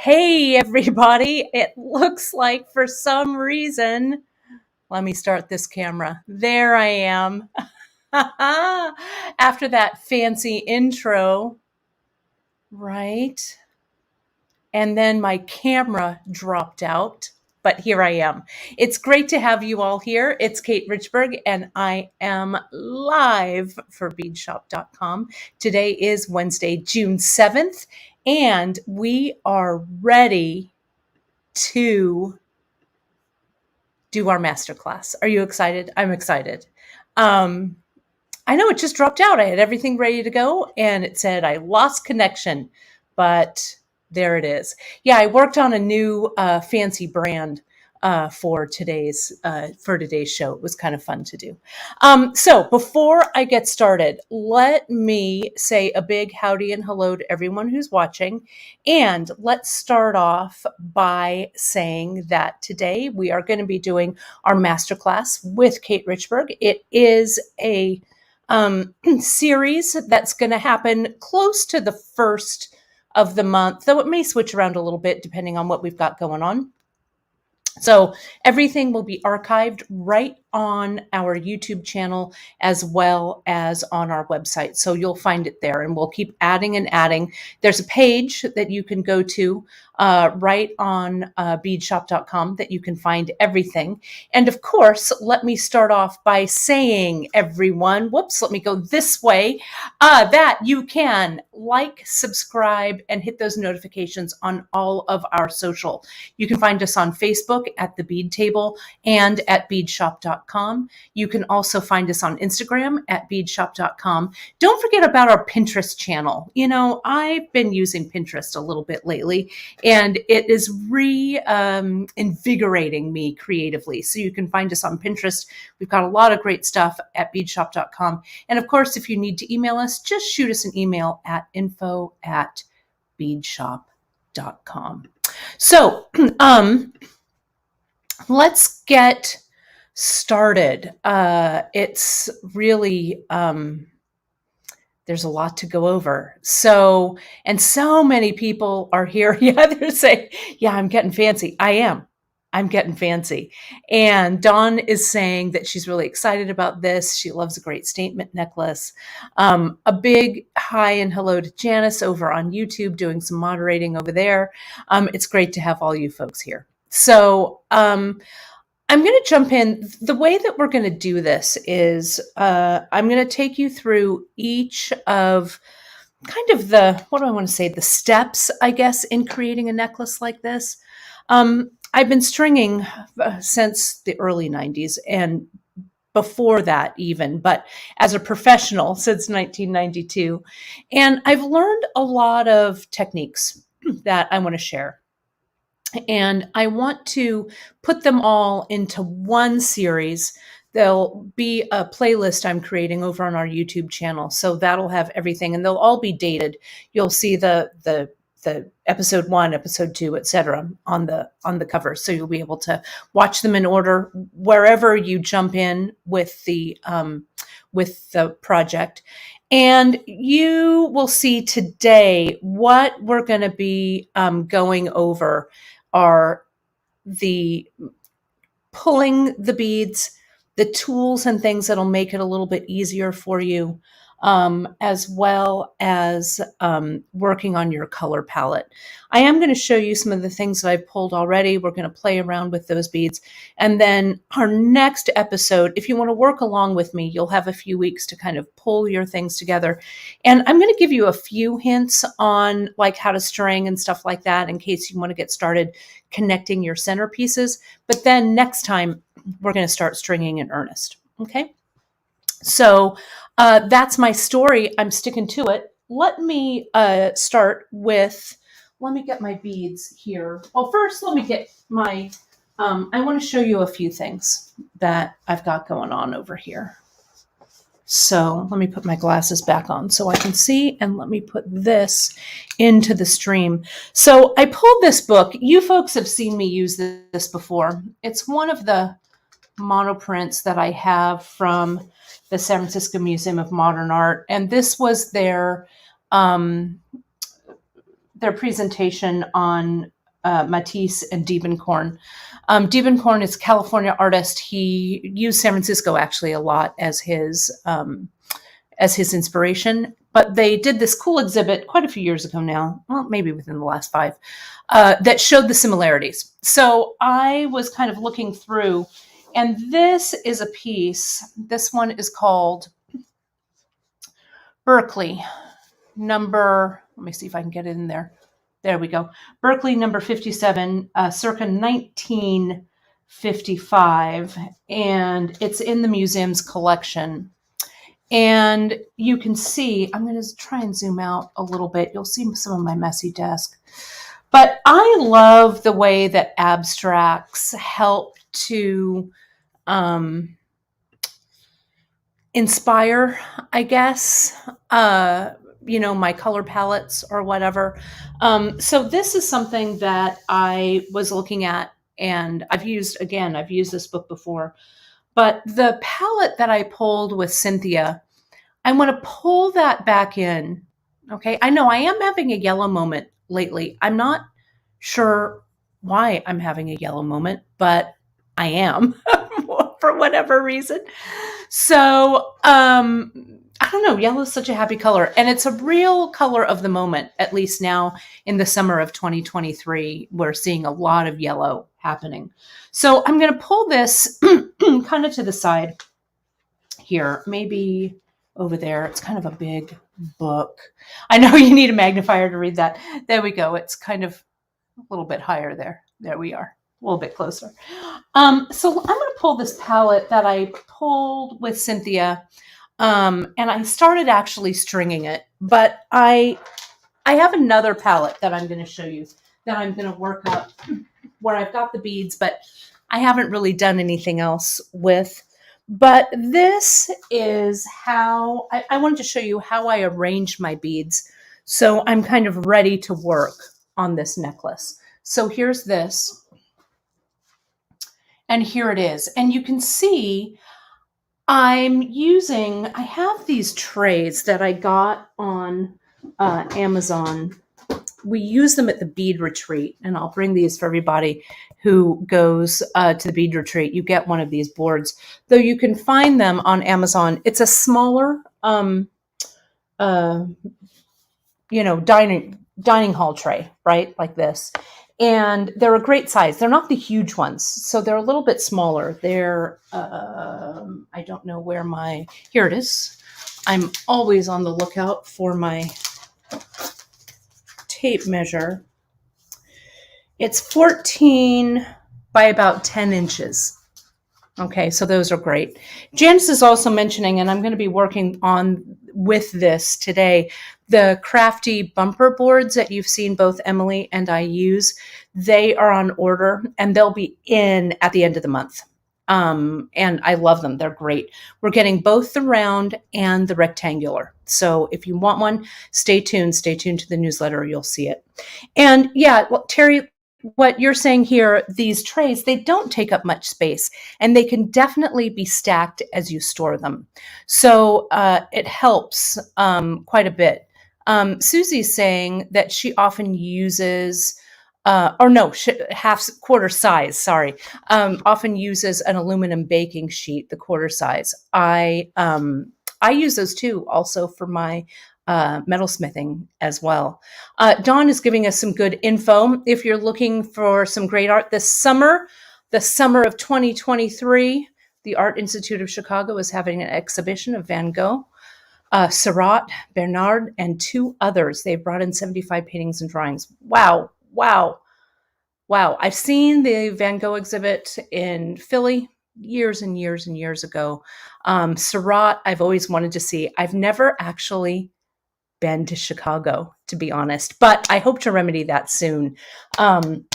Hey, everybody. It looks like for some reason, let me start this camera. There I am. After that fancy intro, right? And then my camera dropped out, but here I am. It's great to have you all here. It's Kate Richburg, and I am live for beadshop.com. Today is Wednesday, June 7th, and we are ready to do our masterclass. Are you excited? I'm excited. I know it just dropped out. I had everything ready to go, and it said I lost connection, but there it is. Yeah, I worked on a new fancy brand for today's show. It was kind of fun to do. So before I get started, let me say a big howdy and hello to everyone who's watching. And let's start off by saying that today we are going to be doing our masterclass with Kate Richburg. It is a series that's going to happen close to the first of the month, though it may switch around a little bit depending on what we've got going on. So everything will be archived right on our YouTube channel as well as on our website. So you'll find it there, and we'll keep adding and adding. There's a page that you can go to right on beadshop.com that you can find everything. And of course, let me start off by saying, everyone, let me go this way, that you can like, subscribe, and hit those notifications on all of our social. You can find us on Facebook at The Bead Table and at beadshop.com. You can also find us on Instagram at beadshop.com. Don't forget about our Pinterest channel. You know, I've been using Pinterest a little bit lately, and it is invigorating me creatively. So you can find us on Pinterest. We've got a lot of great stuff at beadshop.com. And of course, if you need to email us, just shoot us an email at info@beadshop.com. So let's get started. It's really, there's a lot to go over. So many people are here. Yeah, they're saying, yeah, I'm getting fancy. I am. I'm getting fancy. And Dawn is saying that she's really excited about this. She loves a great statement necklace. A big hi and hello to Janice over on YouTube doing some moderating over there. It's great to have all you folks here. So I'm going to jump in. The way that we're going to do this is I'm going to take you through each of kind of the steps, I guess, in creating a necklace like this. I've been stringing since the early 90s and before that even, but as a professional since 1992. And I've learned a lot of techniques that I want to share. And I want to put them all into one series. There'll be a playlist I'm creating over on our YouTube channel. So that'll have everything, and they'll all be dated. You'll see the episode 1, episode 2, etc. on the cover. So you'll be able to watch them in order wherever you jump in with the project. And you will see today what we're going to be going over are the pulling the beads, the tools and things that'll make it a little bit easier for you, as well as working on your color palette. I am going to show you some of the things that I've pulled already. We're going to play around with those beads. And then our next episode, if you want to work along with me, you'll have a few weeks to kind of pull your things together. And I'm going to give you a few hints on like how to string and stuff like that in case you want to get started connecting your centerpieces. But then next time, we're going to start stringing in earnest. Okay? So that's my story. I'm sticking to it. Let me start with, let me get my beads here. Well, first, let me get my, I want to show you a few things that I've got going on over here. So let me put my glasses back on so I can see, and let me put this into the stream. So I pulled this book. You folks have seen me use this before. It's one of the monoprints that I have from the San Francisco Museum of Modern Art. And this was their presentation on Matisse and Diebenkorn. Diebenkorn is a California artist. He used San Francisco actually a lot as his inspiration. But they did this cool exhibit quite a few years ago now, well, maybe within the last 5, that showed the similarities. So I was kind of looking through, and this is a piece. This one is called Berkley, let me see if I can get it in there. There we go. Berkley number 57, circa 1955, and it's in the museum's collection. And you can see, I'm going to try and zoom out a little bit. You'll see some of my messy desk. But I love the way that abstracts help to inspire, I guess, my color palettes or whatever. So this is something that I was looking at, and I've used this book before. But the palette that I pulled with Cynthia, I want to pull that back in. Okay. I know I am having a yellow moment lately. I'm not sure why I'm having a yellow moment, but I am for whatever reason. So, I don't know. Yellow is such a happy color, and it's a real color of the moment, at least now in the summer of 2023, we're seeing a lot of yellow happening. So I'm going to pull this kind of to the side here, maybe over there. It's kind of a big book. I know you need a magnifier to read that. There we go. It's kind of a little bit higher there. There we are, a little bit closer. So I'm going to pull this palette that I pulled with Cynthia. And I started actually stringing it, but I have another palette that I'm going to show you that I'm going to work up where I've got the beads, but I haven't really done anything else with. But this is how I wanted to show you how I arrange my beads. So I'm kind of ready to work on this necklace. So here's this, and here it is. And you can see I have these trays that I got on Amazon. We use them at the bead retreat, and I'll bring these for everybody who goes to the bead retreat. You get one of these boards, though you can find them on Amazon. It's a smaller, dining hall tray, right? Like this. And they're a great size. They're not the huge ones. So they're a little bit smaller. They're, I don't know where here it is. I'm always on the lookout for my tape measure. It's 14 by about 10 inches. Okay, so those are great. Janice is also mentioning, and I'm going to be working with this today, the crafty bumper boards that you've seen both Emily and I use. They are on order, and they'll be in at the end of the month. And I love them. They're great. We're getting both the round and the rectangular. So if you want one, stay tuned to the newsletter. You'll see it. And yeah, well, Terry, what you're saying here, these trays, they don't take up much space, and they can definitely be stacked as you store them. So it helps quite a bit. Susie's saying that she often uses, quarter size, sorry, often uses an aluminum baking sheet, the quarter size. I use those too, also for my metalsmithing as well. Dawn is giving us some good info. If you're looking for some great art this summer, the summer of 2023, the Art Institute of Chicago is having an exhibition of Van Gogh, Seurat, Bernard, and 2 others. They've brought in 75 paintings and drawings. Wow. I've seen the Van Gogh exhibit in Philly years and years and years ago. Seurat, I've always wanted to see. I've never actually been to Chicago, to be honest, but I hope to remedy that soon. And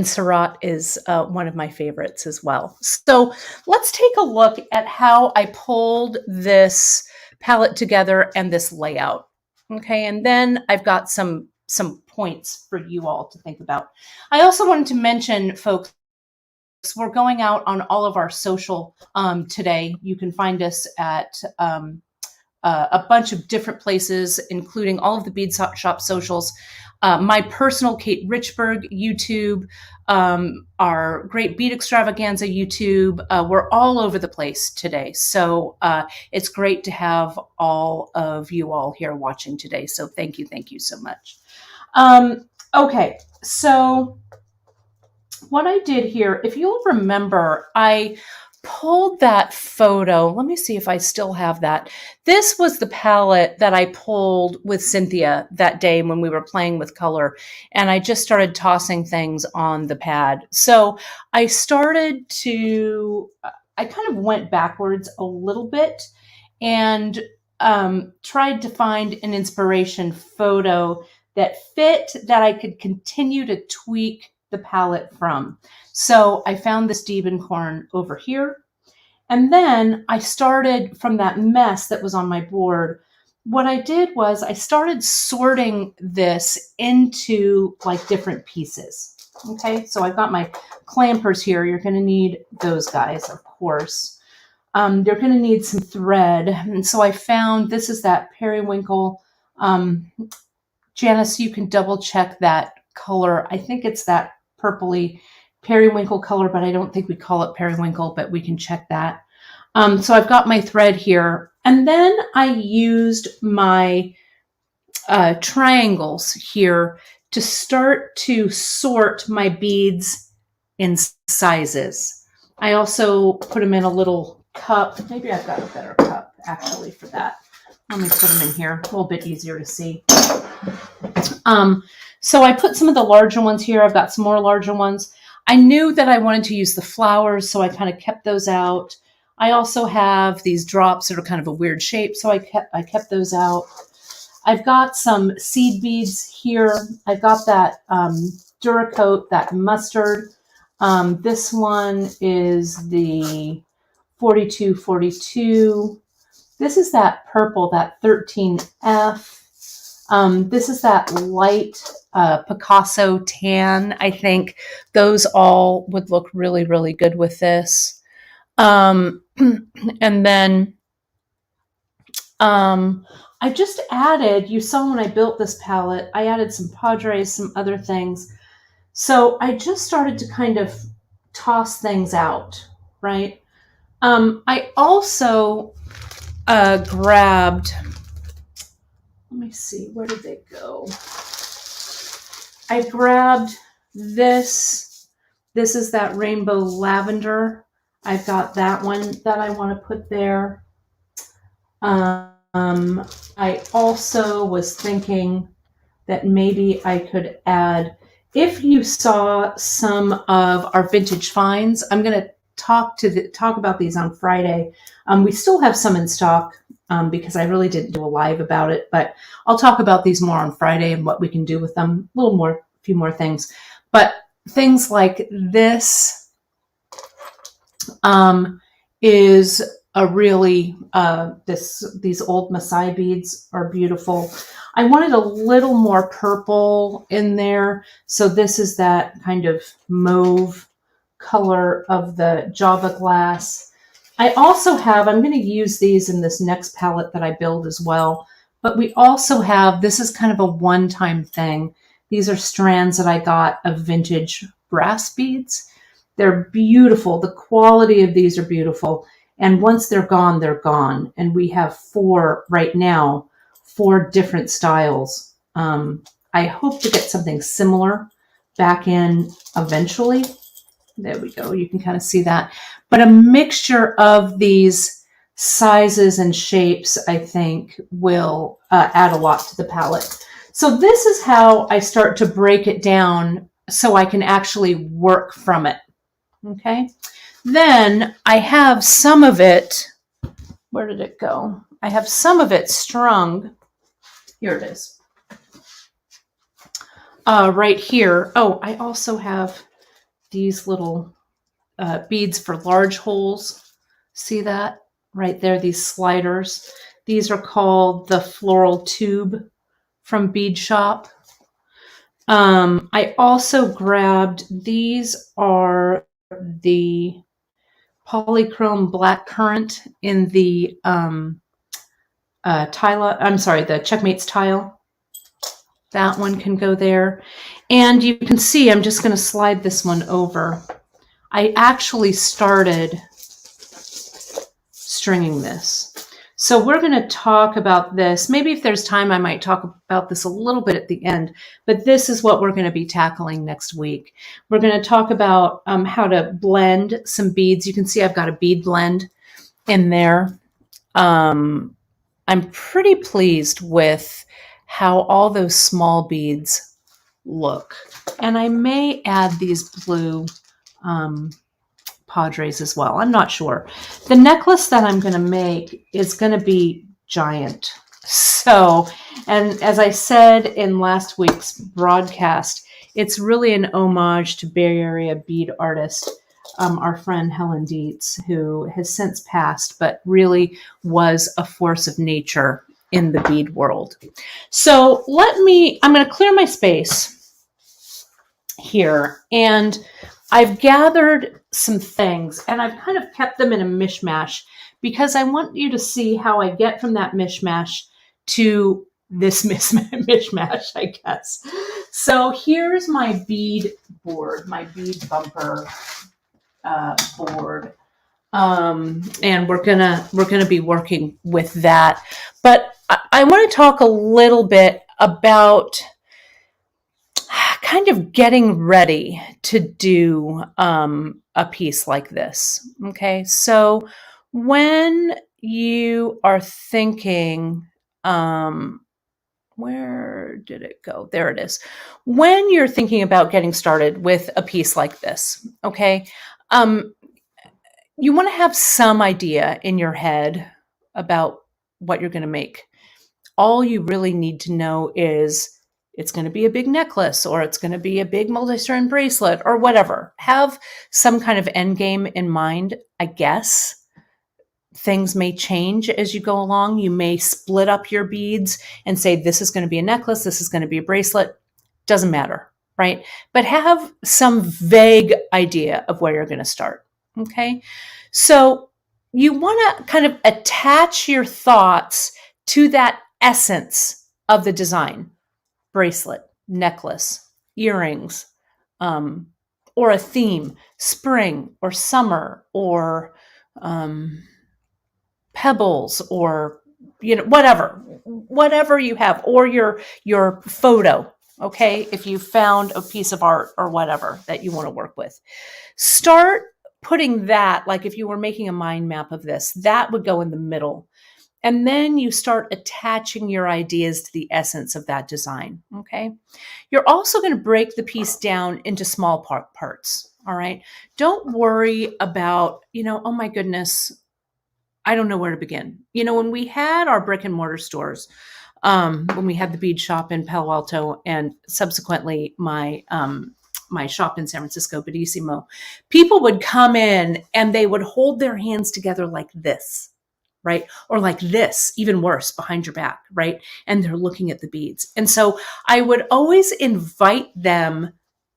Seurat is one of my favorites as well. So let's take a look at how I pulled this palette together and this layout. Okay, and then I've got some points for you all to think about. I also wanted to mention, folks, we're going out on all of our social today. You can find us at a bunch of different places, including all of the Beadshop socials. my personal Kate Richburg YouTube, our Great Bead Extravaganza YouTube. We're all over the place today. So it's great to have all of you all here watching today. So thank you so much. Okay, so what I did here, if you'll remember, I pulled that photo. Let me see if I still have that. This was the palette that I pulled with Cynthia that day when we were playing with color, and I just started tossing things on the pad. So I started to, I kind of went backwards a little bit and tried to find an inspiration photo that fit, that I could continue to tweak the palette from. So I found this Diebenkorn over here. And then I started from that mess that was on my board. What I did was I started sorting this into like different pieces. Okay, so I've got my clampers here. You're going to need those guys, of course. You're going to need some thread. And so I found, this is that periwinkle. Janice, you can double check that color. I think it's that purpley periwinkle color, but I don't think we call it periwinkle, but we can check that. So I've got my thread here. And then I used my triangles here to start to sort my beads in sizes. I also put them in a little cup. Maybe I've got a better cup actually for that. Let me put them in here, a little bit easier to see. So I put some of the larger ones here. I've got some more larger ones. I knew that I wanted to use the flowers, so I kind of kept those out. I also have these drops that are kind of a weird shape, so I kept those out. I've got some seed beads here. I've got that Duracoat, that mustard. This one is the 4242. This is that purple, that 13F. This is that light Picasso tan. I think those all would look really, really good with this. And then I just added, you saw when I built this palette, I added some Padres, some other things. So I just started to kind of toss things out, right? I also grabbed, let me see, where did they go? I grabbed this. This is that rainbow lavender. I've got that one that I want to put there. I also was thinking that maybe I could add, if you saw some of our vintage finds, I'm going to talk about these on Friday. We still have some in stock because I really didn't do a live about it, but I'll talk about these more on Friday and what we can do with them. A few more things, but things like this is a really, these old Maasai beads are beautiful. I wanted a little more purple in there. So this is that kind of mauve color of the Java glass. I also have, I'm going to use these in this next palette that I build as well. But we also have, this is kind of a one-time thing. These are strands that I got of vintage brass beads. They're beautiful. The quality of these are beautiful. And once they're gone, they're gone. And we have 4 right now, 4 different styles. I hope to get something similar back in eventually. There we go. You can kind of see that. But a mixture of these sizes and shapes, I think, will add a lot to the palette. So this is how I start to break it down so I can actually work from it. Okay. Then I have some of it, where did it go? I have some of it strung. Here it is. Right here. Oh, I also have these little beads for large holes. See that? Right there, these sliders. These are called the floral tube from Beadshop. I also grabbed, these are the polychrome black currant in the the Checkmates tile. That one can go there. And you can see, I'm just going to slide this one over. I actually started stringing this. So we're going to talk about this. Maybe if there's time, I might talk about this a little bit at the end, but this is what we're going to be tackling next week. We're going to talk about how to blend some beads. You can see I've got a bead blend in there. I'm pretty pleased with how all those small beads look. And I may add these blue Padres as well. I'm not sure. The necklace that I'm going to make is going to be giant. So, and as I said in last week's broadcast, it's really an homage to Bay Area bead artist, our friend Helen Dietz, who has since passed, but really was a force of nature in the bead world. So I'm going to clear my space here, and I've gathered some things, and I've kind of kept them in a mishmash because I want you to see how I get from that mishmash to this mishmash, I guess. So here's my bead board, my bead bumper board. And we're gonna be working with that. But I want to talk a little bit about kind of getting ready to do a piece like this. Okay, so when you are thinking, where did it go? There it is. When you're thinking about getting started with a piece like this, okay, you want to have some idea in your head about what you're going to make. All you really need to know is it's going to be a big necklace, or it's going to be a big multi-strand bracelet, or whatever. Have some kind of end game in mind, I guess. Things may change as you go along. You may split up your beads and say, this is going to be a necklace, this is going to be a bracelet. Doesn't matter, right? But have some vague idea of where you're going to start, okay? So you want to kind of attach your thoughts to that essence of the design. Bracelet, necklace, earrings, or a theme, spring or summer, or pebbles, or whatever you have, or your photo. Okay, if you found a piece of art or whatever that you want to work with, start putting that, like if you were making a mind map of this, that would go in the middle. And then you start attaching your ideas to the essence of that design, okay? You're also going to break the piece down into small parts, all right? Don't worry about, oh my goodness, I don't know where to begin. When we had our brick and mortar stores, when we had the bead shop in Palo Alto, and subsequently my shop in San Francisco, Beadissimo, people would come in and they would hold their hands together like this, right? Or like this, even worse, behind your back, right? And they're looking at the beads. And so I would always invite them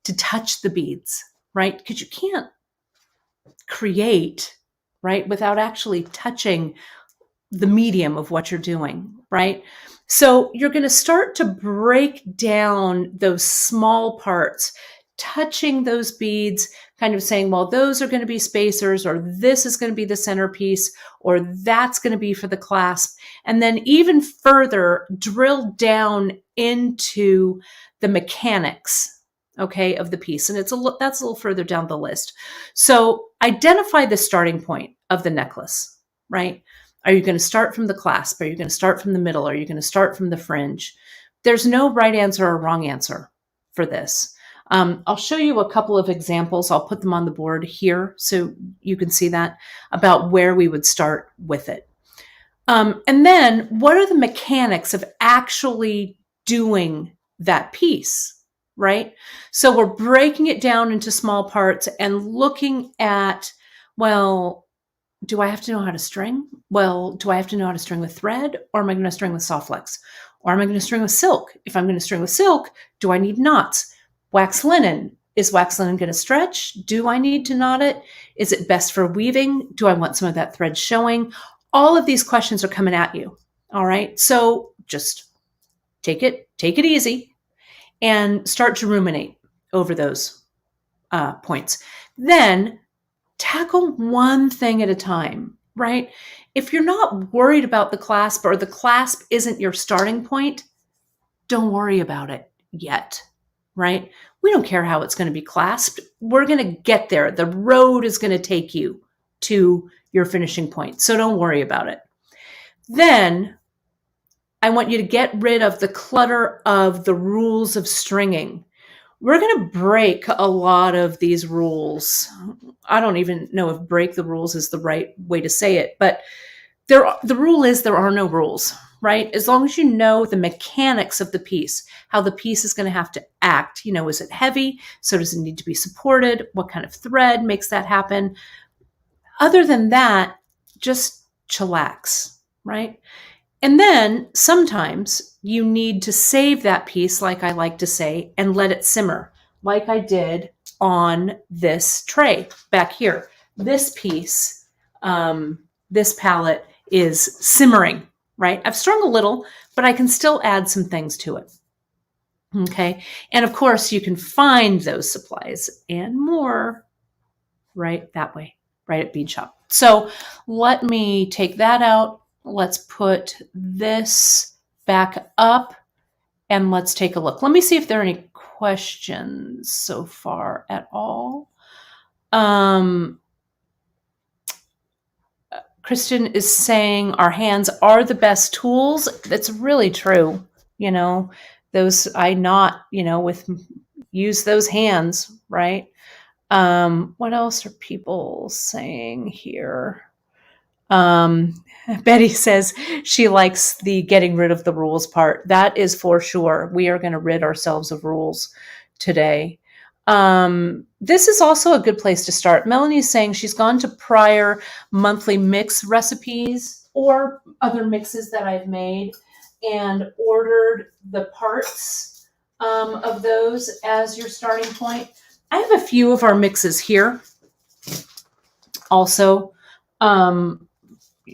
to touch the beads, right? Because you can't create, right, without actually touching the medium of what you're doing, right? So you're going to start to break down those small parts, touching those beads, kind of saying, well, those are going to be spacers, or this is going to be the centerpiece, or that's going to be for the clasp. And then even further, drill down into the mechanics, okay, of the piece. And that's a little further down the list. So identify the starting point of the necklace, right? Are you going to start from the clasp? Are you going to start from the middle? Are you going to start from the fringe? There's no right answer or wrong answer for this. I'll show you a couple of examples. I'll put them on the board here so you can see that, about where we would start with it. And then what are the mechanics of actually doing that piece, right? So we're breaking it down into small parts and looking at, well, do I have to know how to string? Well, do I have to know how to string with thread, or am I going to string with soft flex? Or am I going to string with silk? If I'm going to string with silk, do I need knots? Wax linen. Is wax linen going to stretch? Do I need to knot it? Is it best for weaving? Do I want some of that thread showing? All of these questions are coming at you. All right. So just take it easy. and start to ruminate over those points. Then tackle one thing at a time, right? If you're not worried about the clasp or the clasp isn't your starting point, don't worry about it yet, right? We don't care how it's going to be clasped. We're going to get there. The road is going to take you to your finishing point. So don't worry about it. Then I want you to get rid of the clutter of the rules of stringing. We're going to break a lot of these rules. I don't even know if break the rules is the right way to say it, but the rule is there are no rules, right? As long as you know the mechanics of the piece, how the piece is going to have to act, is it heavy? So does it need to be supported? What kind of thread makes that happen? Other than that, just chillax, right? And then sometimes you need to save that piece, like I like to say, and let it simmer, like I did on this tray back here. This piece, this palette is simmering, right? I've strung a little, but I can still add some things to it. Okay. And of course, you can find those supplies and more right that way, right at Beadshop. So let me take that out. Let's put this back up and let's take a look. Let me see if there are any questions so far at all. Kristen is saying our hands are the best tools. That's really true. Those I knot, use those hands, right? What else are people saying here? Betty says she likes the getting rid of the rules part. That is for sure. We are going to rid ourselves of rules today. This is also a good place to start. Melanie's saying she's gone to prior monthly mix recipes or other mixes that I've made and ordered the parts of those as your starting point. I have a few of our mixes here. Also,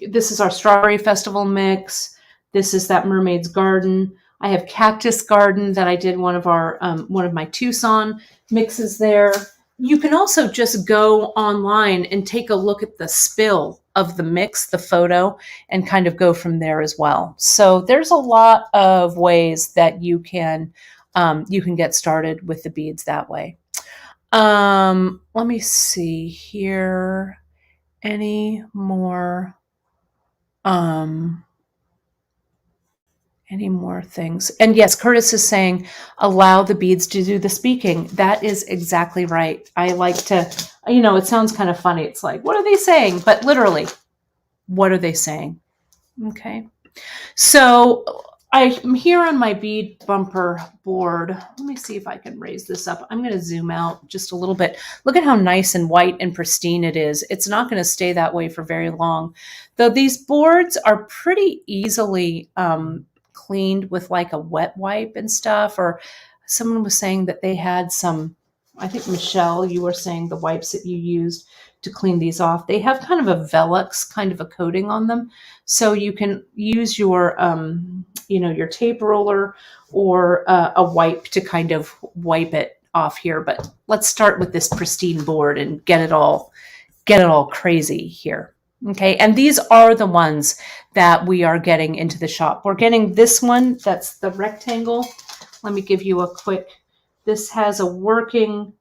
this is our Strawberry Festival mix. This is that Mermaid's Garden. I have Cactus Garden that I did one of my Tucson mixes there. You can also just go online and take a look at the spill of the mix, the photo, and kind of go from there as well. So there's a lot of ways that you can get started with the beads that way. Let me see here. Any more things? And yes, Curtis is saying, allow the beads to do the speaking. That is exactly right. I like to, it sounds kind of funny. It's like, what are they saying? But literally, what are they saying? Okay. So I'm here on my bead bumper board. Let me see if I can raise this up. I'm going to zoom out just a little bit. Look at how nice and white and pristine it is. It's not going to stay that way for very long. Though these boards are pretty easily cleaned with like a wet wipe and stuff. Or someone was saying that they had some, I think Michelle, you were saying the wipes that you used to clean these off. They have kind of a Velux kind of a coating on them. So you can use your, your tape roller or a wipe to kind of wipe it off here. But let's start with this pristine board and get it all crazy here. Okay. And these are the ones that we are getting into the shop. We're getting this one. That's the rectangle. Let me give you a quick, this has a working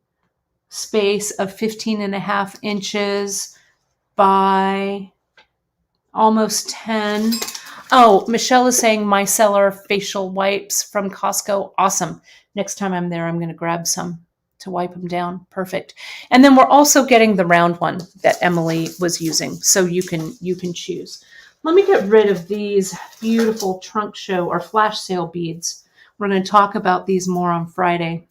space of 15.5 inches by almost 10. Oh, Michelle is saying micellar facial wipes from Costco. Awesome. Next time I'm there, I'm going to grab some to wipe them down. Perfect. And then we're also getting the round one that Emily was using. So you can choose. Let me get rid of these beautiful trunk show or flash sale beads. We're going to talk about these more on Friday.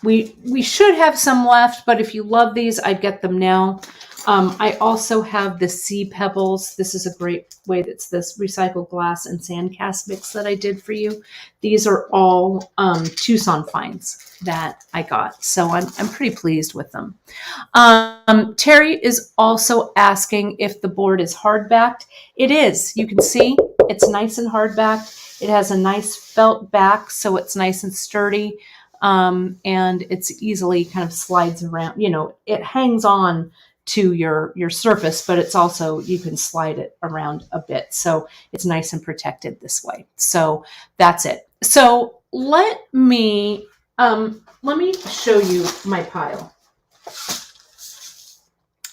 We should have some left, but if you love these, I'd get them now. I also have the sea pebbles. This is a great way. That's this recycled glass and sand cast mix that I did for you. These are all Tucson finds that I got, so I'm pretty pleased with them. Terry is also asking if the board is hard backed. It is. You can see It's nice and hard back. It has a nice felt back, so it's nice and sturdy. And it's easily kind of slides around, you know, it hangs on to your surface, but it's also, you can slide it around a bit. So it's nice and protected this way. So that's it. So let me show you my pile.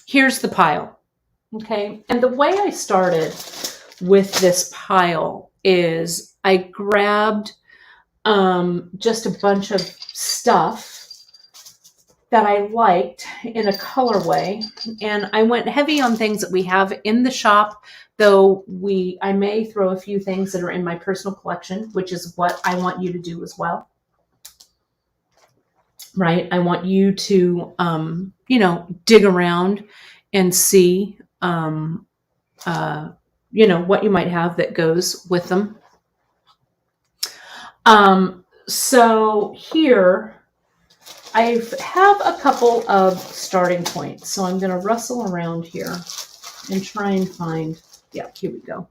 Here's the pile. Okay. And the way I started with this pile is I grabbed just a bunch of stuff that I liked in a colorway, and I went heavy on things that we have in the shop, though I may throw a few things that are in my personal collection, which is what I want you to do as well. Right? I want you to, you know, dig around and see, you know, what you might have that goes with them. So here I have a couple of starting points. So I'm going to rustle around here and try and find, yeah, here we go.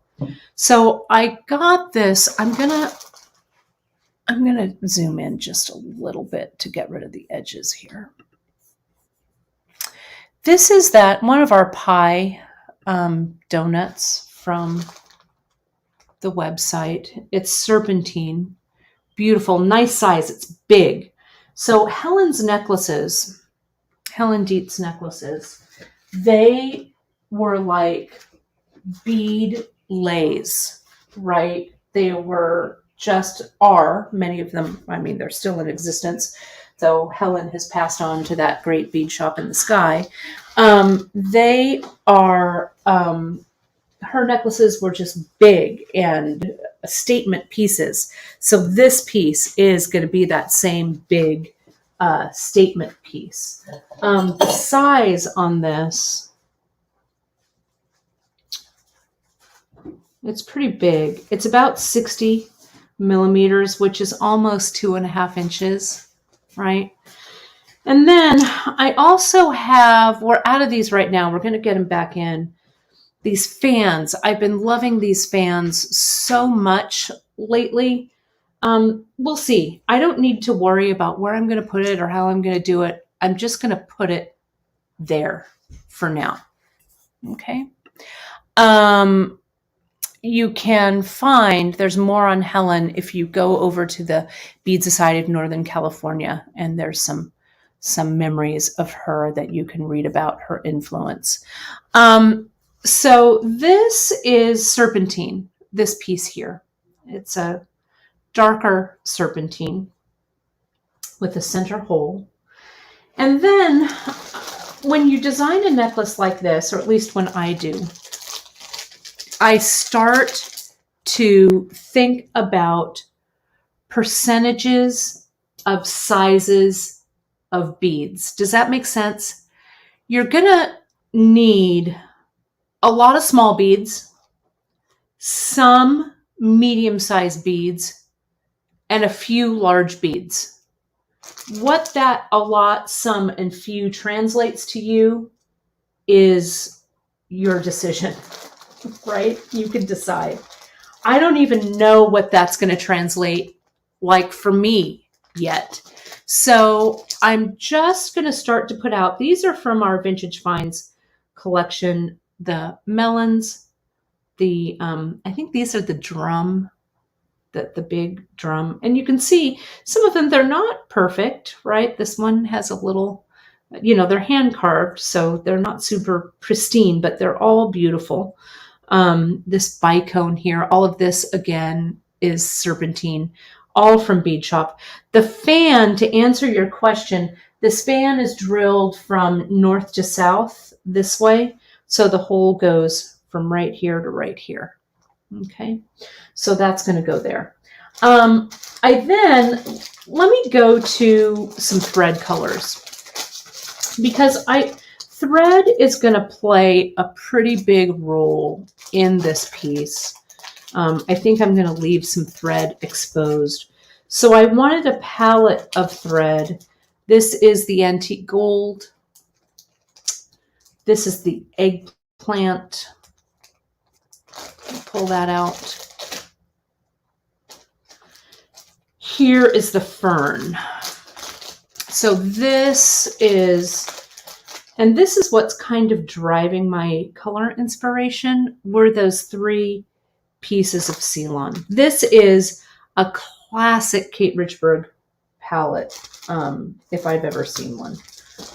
So I got this. I'm going to zoom in just a little bit to get rid of the edges here. This is one of our pie donuts from the website. It's serpentine, beautiful, nice size. It's big. So Helen's necklaces, Helen Dietz necklaces, they were like bead lays, right? They were many of them, I mean, they're still in existence, though Helen has passed on to that great bead shop in the sky. They are, her necklaces were just big and statement pieces. So this piece is going to be that same big statement piece. The size on this, it's pretty big. It's about 60 millimeters, which is almost 2.5 inches, right? And then I also have, we're out of these right now. We're going to get them back in. These fans. I've been loving these fans so much lately. We'll see. I don't need to worry about where I'm going to put it or how I'm going to do it. I'm just going to put it there for now. Okay. You can find, there's more on Helen if you go over to the Bead Society of Northern California, and there's some memories of her that you can read about her influence. So this is serpentine, this piece here. It's a darker serpentine with a center hole. And then when you design a necklace like this, or at least when I do, I start to think about percentages of sizes of beads. Does that make sense? You're going to need a lot of small beads, some medium-sized beads, and a few large beads. What that a lot, some, and few translates to you is your decision, right? You can decide. I don't even know what that's going to translate like for me yet. So I'm just going to start to put out, these are from our Vintage Finds collection, the melons, the, I think these are the drum, the big drum. And you can see some of them, they're not perfect, right? This one has a little, you know, they're hand carved, so they're not super pristine, but they're all beautiful. This bicone here, all of this again is serpentine, all from Beadshop. The fan, to answer your question, this fan is drilled from north to south this way. So the hole goes from right here to right here. Okay, so that's going to go there. Let me go to some thread colors, because thread is going to play a pretty big role in this piece. I think I'm going to leave some thread exposed. So I wanted a palette of thread. This is the antique gold. This is the eggplant. Pull that out. here is the fern. So this is, and this is what's kind of driving my color inspiration, were those 3 pieces of Ceylon. This is a classic Kate Richburg palette, if I've ever seen one.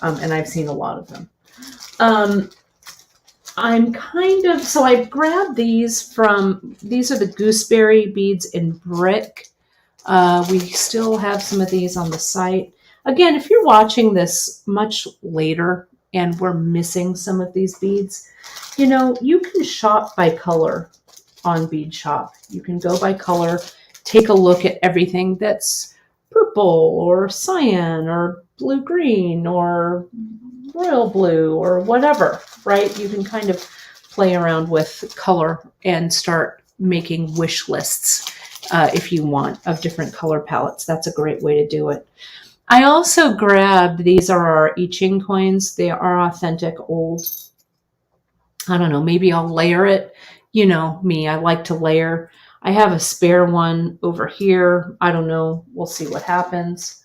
And I've seen a lot of them. I'm kind of, so I grabbed these from, these are the gooseberry beads in brick. We still have some of these on the site. Again, if you're watching this much later and we're missing some of these beads, you know, you can shop by color on Beadshop. You can go by color, take a look at everything that's purple or cyan or blue-green or royal blue or whatever, right? You can kind of play around with color and start making wish lists if you want, of different color palettes. That's a great way to do it. I also grabbed, these are our I Ching coins. They are authentic old. I don't know, maybe I'll layer it. You know me, I like to layer. I have a spare one over here. I don't know. We'll see what happens.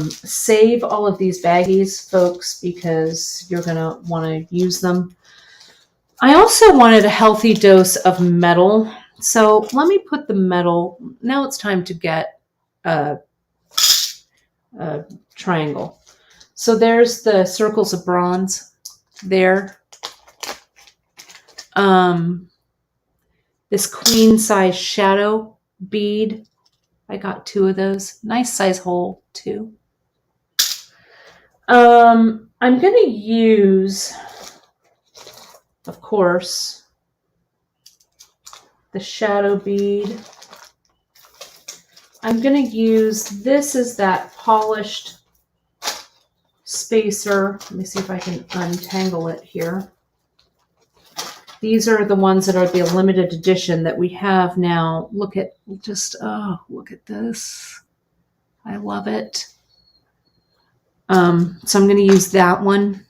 Save all of these baggies, folks, because you're going to want to use them. I also wanted a healthy dose of metal. So let me put the metal. Now it's time to get a triangle. So there's the circles of bronze there. This queen size shadow bead. I got 2 of those. Nice size hole too. I'm going to use, of course, the shadow bead. I'm going to use, this is that polished spacer. Let me see if I can untangle it here. These are the ones that are the limited edition that we have now. Look at, just, oh, look at this. I love it. So I'm going to use that one.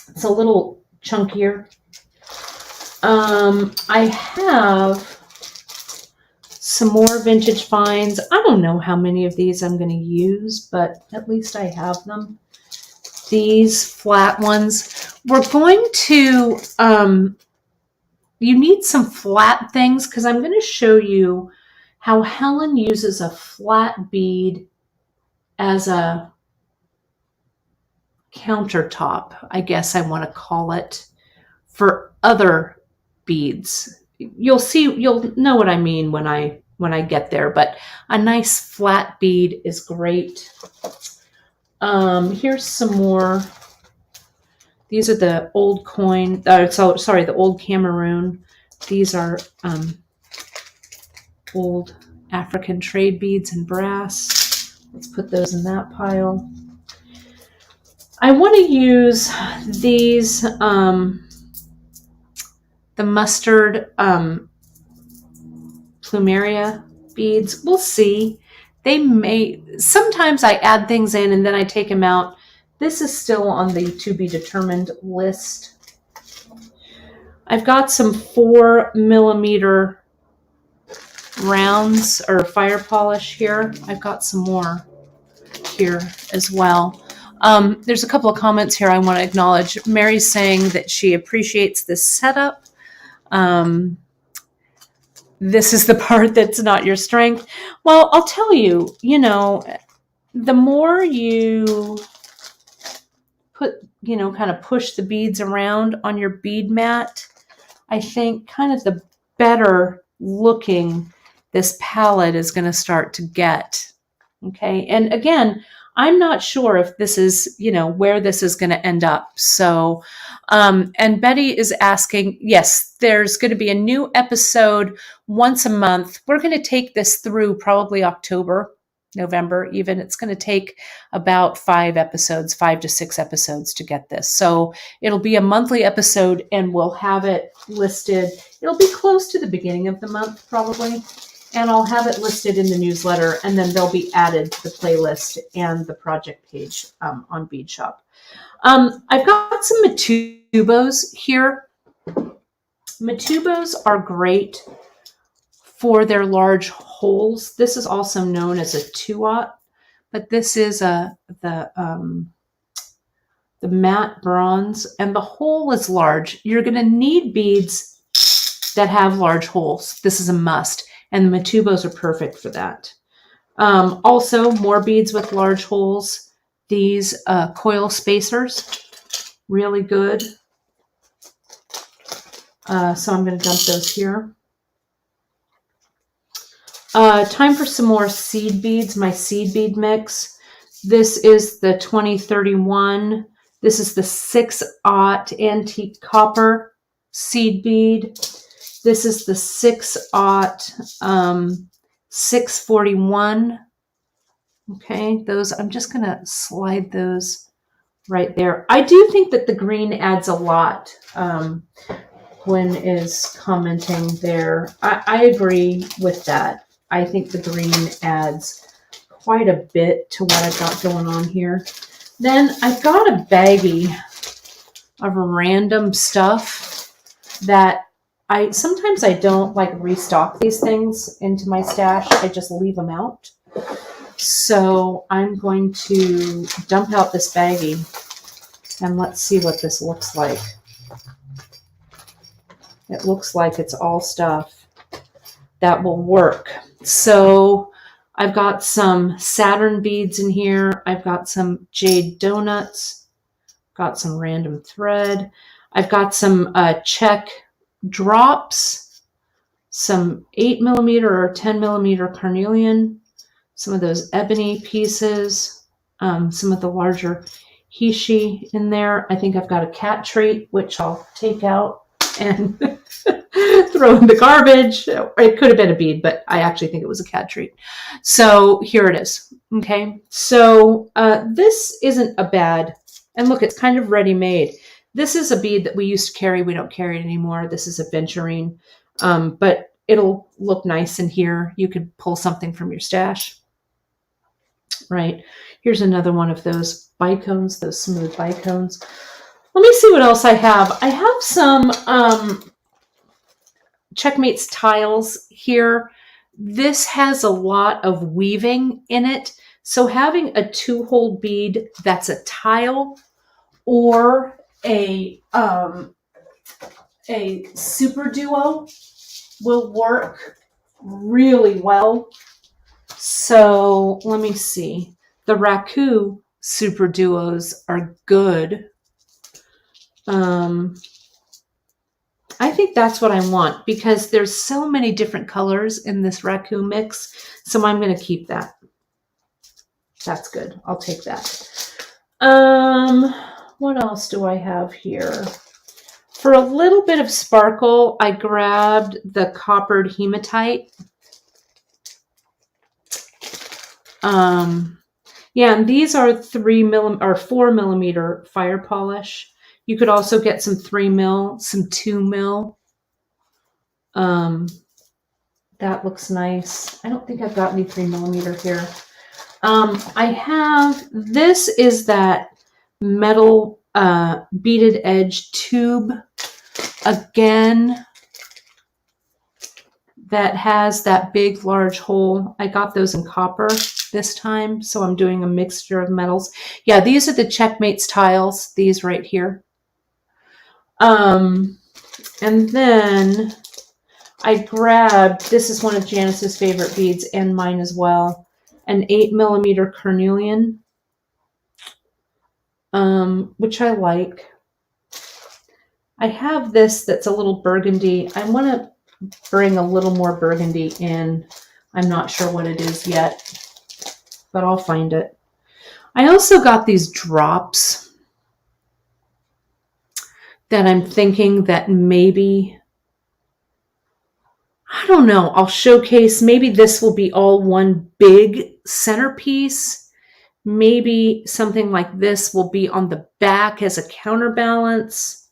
It's a little chunkier. I have some more vintage finds. I don't know how many of these I'm going to use, but at least I have them. These flat ones. We're going to, you need some flat things because I'm going to show you how Helen uses a flat bead as a countertop, I guess I want to call it, for other beads. You'll see, you'll know what I mean when I get there, but a nice flat bead is great. Here's some more. These are the old coin, the old Cameroon. These are old African trade beads in brass. Let's put those in that pile. I want to use these, the mustard plumeria beads. We'll see. They may, sometimes I add things in and then I take them out. This is still on the to be determined list. I've got some 4mm rounds or fire polish here. I've got some more here as well. There's a couple of comments here I want to acknowledge. Mary's saying that she appreciates this setup. This is the part that's not your strength. Well, I'll tell you, you know, the more you put, you know, kind of push the beads around on your bead mat, I think kind of the better looking this palette is going to start to get. Okay. And again, I'm not sure if this is, you know, where this is going to end up. So, and Betty is asking, yes, there's going to be a new episode once a month. We're going to take this through probably October, November even. It's going to take about 5 to 6 episodes to get this. So it'll be a monthly episode and we'll have it listed. It'll be close to the beginning of the month probably. And I'll have it listed in the newsletter, and then they'll be added to the playlist and the project page on Beadshop. I've got some Matubos here. Matubos are great for their large holes. This is also known as a 2/0, but this is the matte bronze, and the hole is large. You're going to need beads that have large holes. This is a must, and the Matubos are perfect for that. Also, more beads with large holes. These coil spacers, really good. So I'm going to dump those here. Time for some more seed beads, my seed bead mix. This is the 2031. This is the 6/0 antique copper seed bead. This is the 6/0 641. Okay, those, I'm just going to slide those right there. I do think that the green adds a lot. Gwen is commenting there. I agree with that. I think the green adds quite a bit to what I've got going on here. Then I've got a baggie of random stuff that sometimes I don't like restock these things into my stash. I just leave them out. So I'm going to dump out this baggie and let's see what this looks like. It looks like it's all stuff that will work. So I've got some Saturn beads in here. I've got some jade donuts. Got some random thread. I've got some check drops, some 8mm or 10mm carnelian, some of those ebony pieces, some of the larger Hishi in there. I think I've got a cat treat, which I'll take out and throw in the garbage. It could have been a bead, but I actually think it was a cat treat. So here it is. Okay, so this isn't a bad, and look, it's kind of ready-made. This is a bead that we used to carry. We don't carry it anymore. This is a venturine, but it'll look nice in here. You could pull something from your stash. Right, here's another one of those bicones, those smooth bicones. Let me see what else I have. I have some Checkmates tiles here. This has a lot of weaving in it. So having a 2-hole bead that's a tile or a super duo will work really well. So let me see. The Raku super duos are good. I think that's what I want because there's so many different colors in this Raku mix. So I'm going to keep that. That's good. I'll take that. What else do I have here? For a little bit of sparkle, I grabbed the coppered hematite. Yeah, and these are 4mm fire polish. You could also get some 3mm, some 2mm. That looks nice. I don't think I've got any 3mm here. I have, this is that metal beaded edge tube again that has that big large hole. I got those in copper this time, so I'm doing a mixture of metals. Yeah, these are the Checkmates tiles, these right here. And then I grabbed, this is one of Janice's favorite beads and mine as well, an 8mm carnelian, which I like. I have this that's a little burgundy. I want to bring a little more burgundy in. I'm not sure what it is yet, but I'll find it. I also got these drops that I'm thinking that maybe, I don't know, I'll showcase. Maybe this will be all one big centerpiece. Maybe something like this will be on the back as a counterbalance.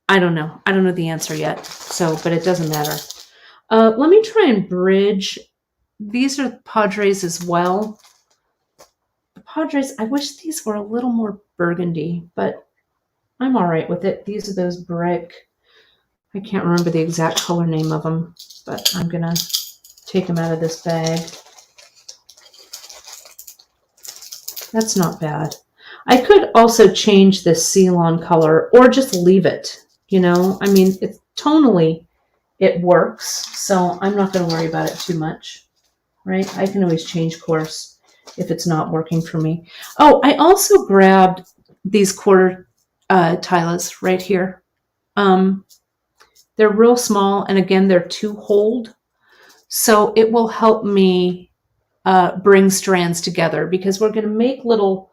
I don't know. I don't know the answer yet. So, but it doesn't matter. Let me try and bridge. These are Padres as well. The Padres, I wish these were a little more burgundy, but I'm all right with it. These are those brick. I can't remember the exact color name of them, but I'm going to take them out of this bag. That's not bad. I could also change this Ceylon color or just leave it, you know. I mean, it's tonally, it works, so I'm not going to worry about it too much, right? I can always change course if it's not working for me. Oh, I also grabbed these quarter tilas right here. They're real small, and again, they're to hold, so it will help me bring strands together, because we're going to make little,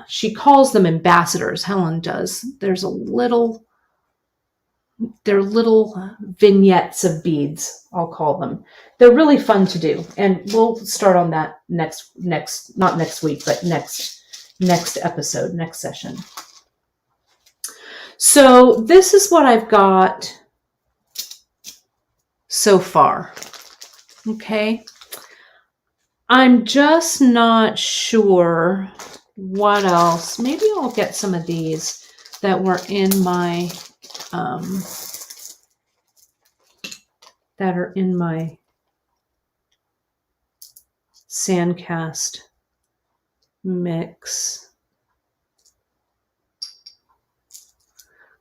she calls them ambassadors, Helen does. They're little vignettes of beads, I'll call them. They're really fun to do, and we'll start on that not next week, but next episode, next session. So this is what I've got so far. Okay. I'm just not sure what else. Maybe I'll get some of these that were in my that are in my sandcast mix.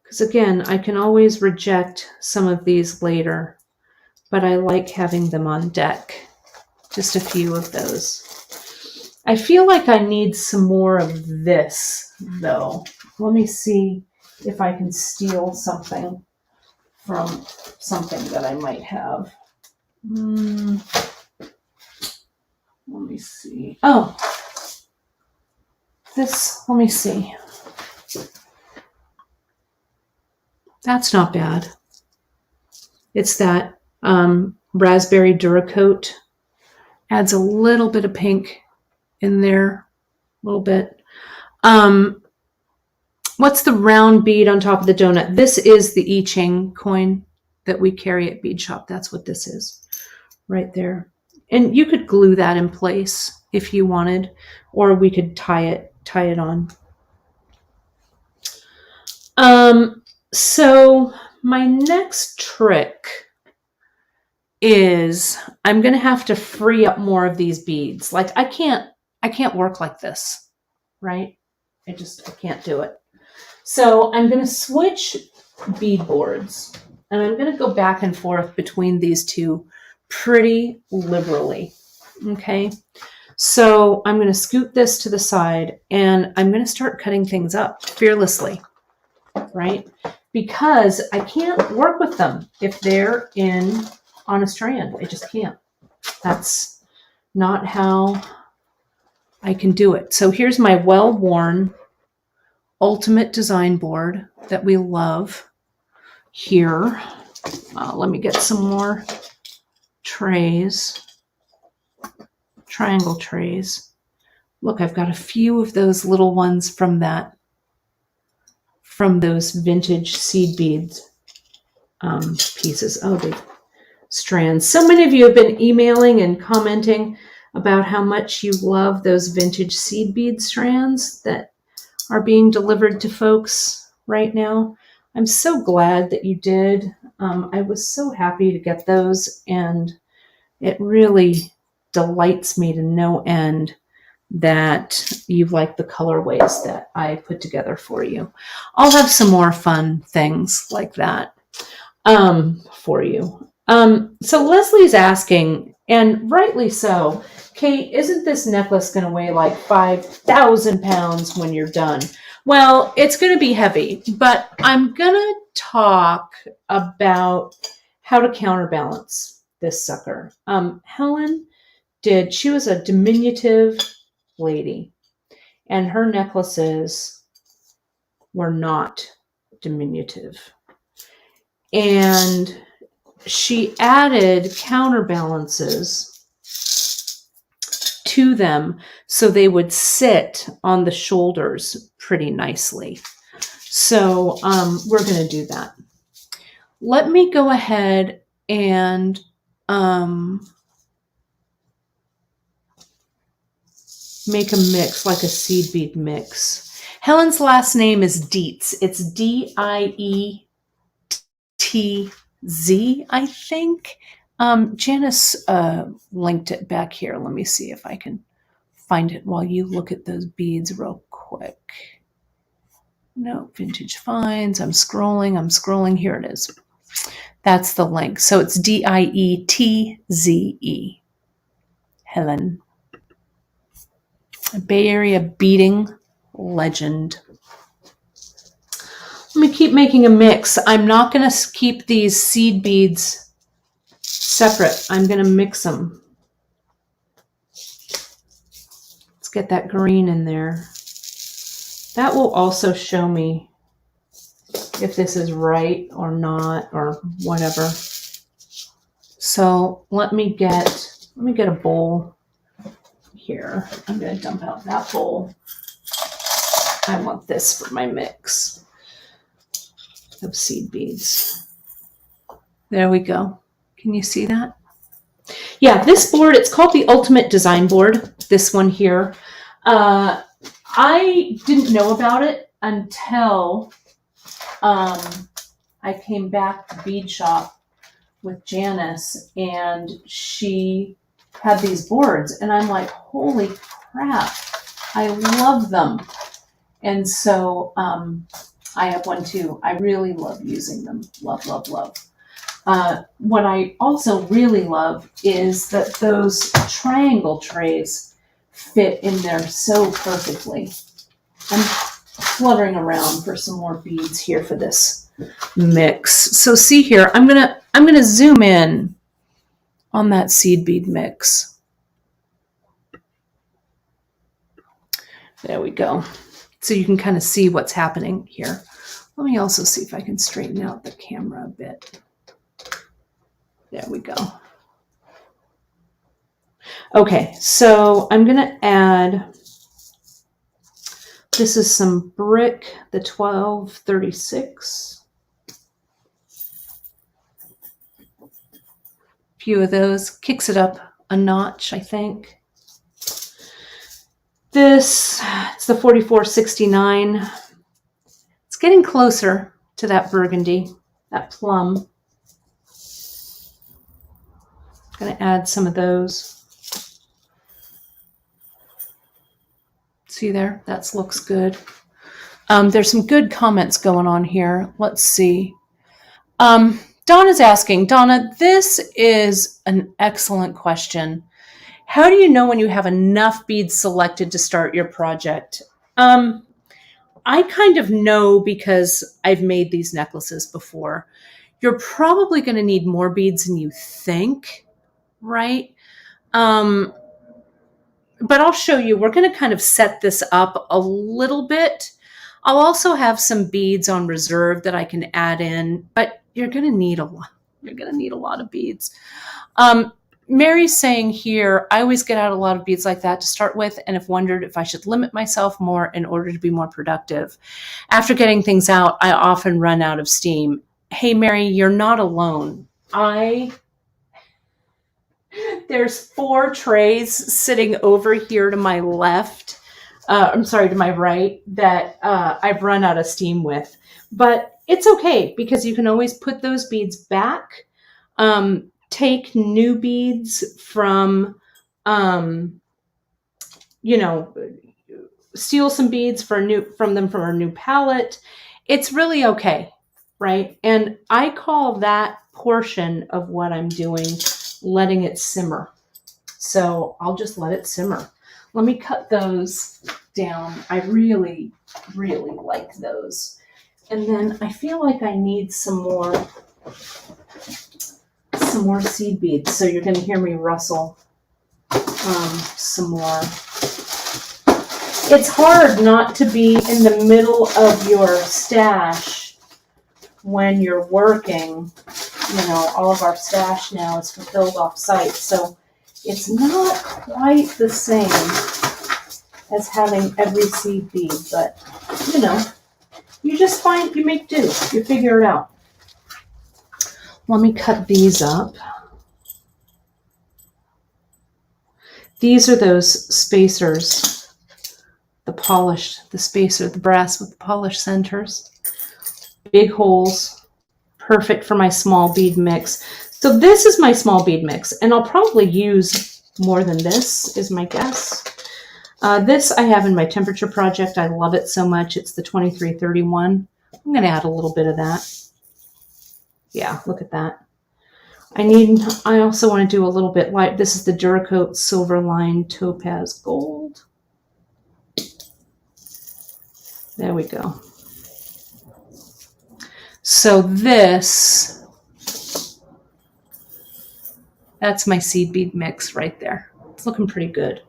Because again, I can always reject some of these later, but I like having them on deck. Just a few of those. I feel like I need some more of this, though. Let me see if I can steal something from something that I might have. Let me see. Oh, this, let me see. That's not bad. It's that raspberry Duracoat. Adds a little bit of pink in there, a little bit. What's the round bead on top of the donut? This is the I Ching coin that we carry at Beadshop. That's what this is right there. And you could glue that in place if you wanted, or we could tie it on. So my next trick is I'm going to have to free up more of these beads. Like I can't work like this, right? I can't do it. So I'm going to switch bead boards, and I'm going to go back and forth between these two pretty liberally. Okay. So I'm going to scoot this to the side, and I'm going to start cutting things up fearlessly, right? Because I can't work with them if they're on a strand. I just can't. That's not how I can do it. So here's my well-worn ultimate design board that we love here. Let me get some more trays, triangle trays. Look, I've got a few of those little ones from those vintage seed beads pieces. Oh, the strands. So many of you have been emailing and commenting about how much you love those vintage seed bead strands that are being delivered to folks right now. I'm so glad that you did. I was so happy to get those, and it really delights me to no end that you like the colorways that I put together for you. I'll have some more fun things like that for you. So Leslie's asking, and rightly so, Kate, isn't this necklace going to weigh like 5,000 pounds when you're done? Well, it's going to be heavy, but I'm going to talk about how to counterbalance this sucker. Helen she was a diminutive lady, and her necklaces were not diminutive. And she added counterbalances to them so they would sit on the shoulders pretty nicely. So we're going to do that. Let me go ahead and make a mix, like a seed bead mix. Helen's last name is Dietz. It's Dietz. I think. Janice linked it back here. Let me see if I can find it while you look at those beads real quick. No, Vintage Finds. I'm scrolling. Here it is. That's the link. So it's Dietze. Helen. A Bay Area beading legend. Let me keep making a mix. I'm not going to keep these seed beads separate. I'm going to mix them. Let's get that green in there. That will also show me if this is right or not or whatever. So let me get a bowl here. I'm going to dump out that bowl. I want this for my mix of seed beads. There we go. Can you see that? Yeah, this board, it's called the Ultimate Design Board, this one here. I didn't know about it until I came back to Beadshop with Janice, and she had these boards, and I'm like, holy crap, I love them. And so I have one too. I really love using them. Love, love, love. What I also really love is that those triangle trays fit in there so perfectly. I'm fluttering around for some more beads here for this mix. So see here, I'm gonna zoom in on that seed bead mix. There we go. So you can kind of see what's happening here. Let me also see if I can straighten out the camera a bit. There we go. Okay, so I'm going to add, this is some brick, the 1236. A few of those, kicks it up a notch, I think. This, it's the 4469. It's getting closer to that burgundy, that plum. Going to add some of those. See there? That looks good. There's some good comments going on here. Let's see. Donna's asking, Donna, this is an excellent question. How do you know when you have enough beads selected to start your project? I kind of know because I've made these necklaces before. You're probably going to need more beads than you think, right? But I'll show you. We're going to kind of set this up a little bit. I'll also have some beads on reserve that I can add in, but you're going to need a lot. You're going to need a lot of beads. Mary's saying here, I always get out a lot of beads like that to start with and have wondered if I should limit myself more in order to be more productive. After getting things out, I often run out of steam. Hey, Mary, you're not alone. There's 4 trays sitting over here to my left. I'm sorry, to my right, that I've run out of steam with. But it's okay because you can always put those beads back. Take new beads from, steal some beads from our new palette. It's really okay, right? And I call that portion of what I'm doing letting it simmer. So I'll just let it simmer. Let me cut those down. I really, really like those. And then I feel like I need some more seed beads. So you're going to hear me rustle some more. It's hard not to be in the middle of your stash when you're working. All of our stash now is fulfilled off site. So it's not quite the same as having every seed bead, but you just you make do. You figure it out. Let me cut these up. These are those spacers, the brass with the polished centers. Big holes, perfect for my small bead mix. So this is my small bead mix, and I'll probably use more than this, is my guess. This I have in my temperature project. I love it so much. It's the 2331. I'm going to add a little bit of that. Yeah, look at that. I also want to do a little bit light. This is the Duracoat Silver Line Topaz Gold. There we go. So that's my seed bead mix right there. It's looking pretty good,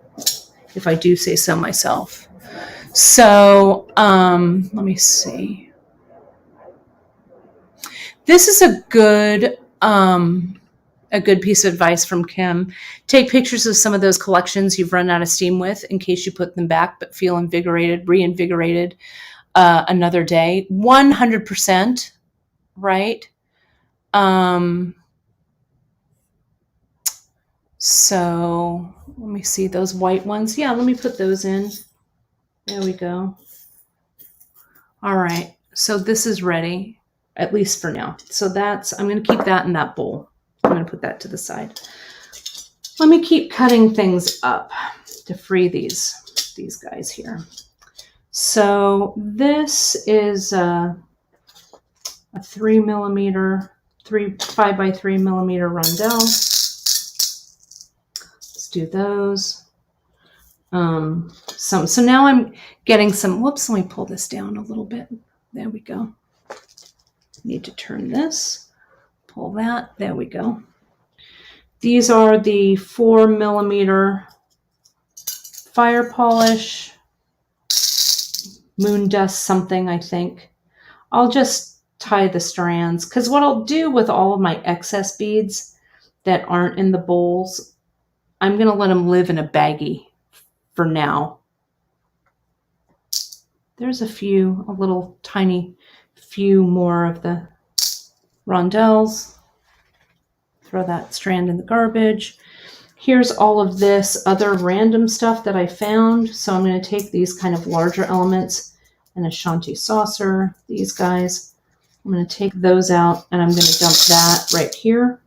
if I do say so myself. So let me see. This is a good piece of advice from Kim. Take pictures of some of those collections you've run out of steam with in case you put them back, but feel reinvigorated another day. 100%, right? So let me see those white ones. Yeah, let me put those in. There we go. All right. So this is ready, at least for now. So I'm going to keep that in that bowl. I'm going to put that to the side. Let me keep cutting things up to free these guys here. So this is a 5x3 millimeter rondelle. Let's do those. So now I'm getting some, whoops, let me pull this down a little bit. There we go. Need to turn this, pull that, there we go. These are the 4 millimeter fire polish, moon dust something, I think. I'll just tie the strands, because what I'll do with all of my excess beads that aren't in the bowls, I'm going to let them live in a baggie for now. There's a little tiny few more of the rondelles. Throw that strand in the garbage. Here's all of this other random stuff that I found. So I'm going to take these kind of larger elements, an Ashanti saucer, these guys. I'm going to take those out and I'm going to dump that right here.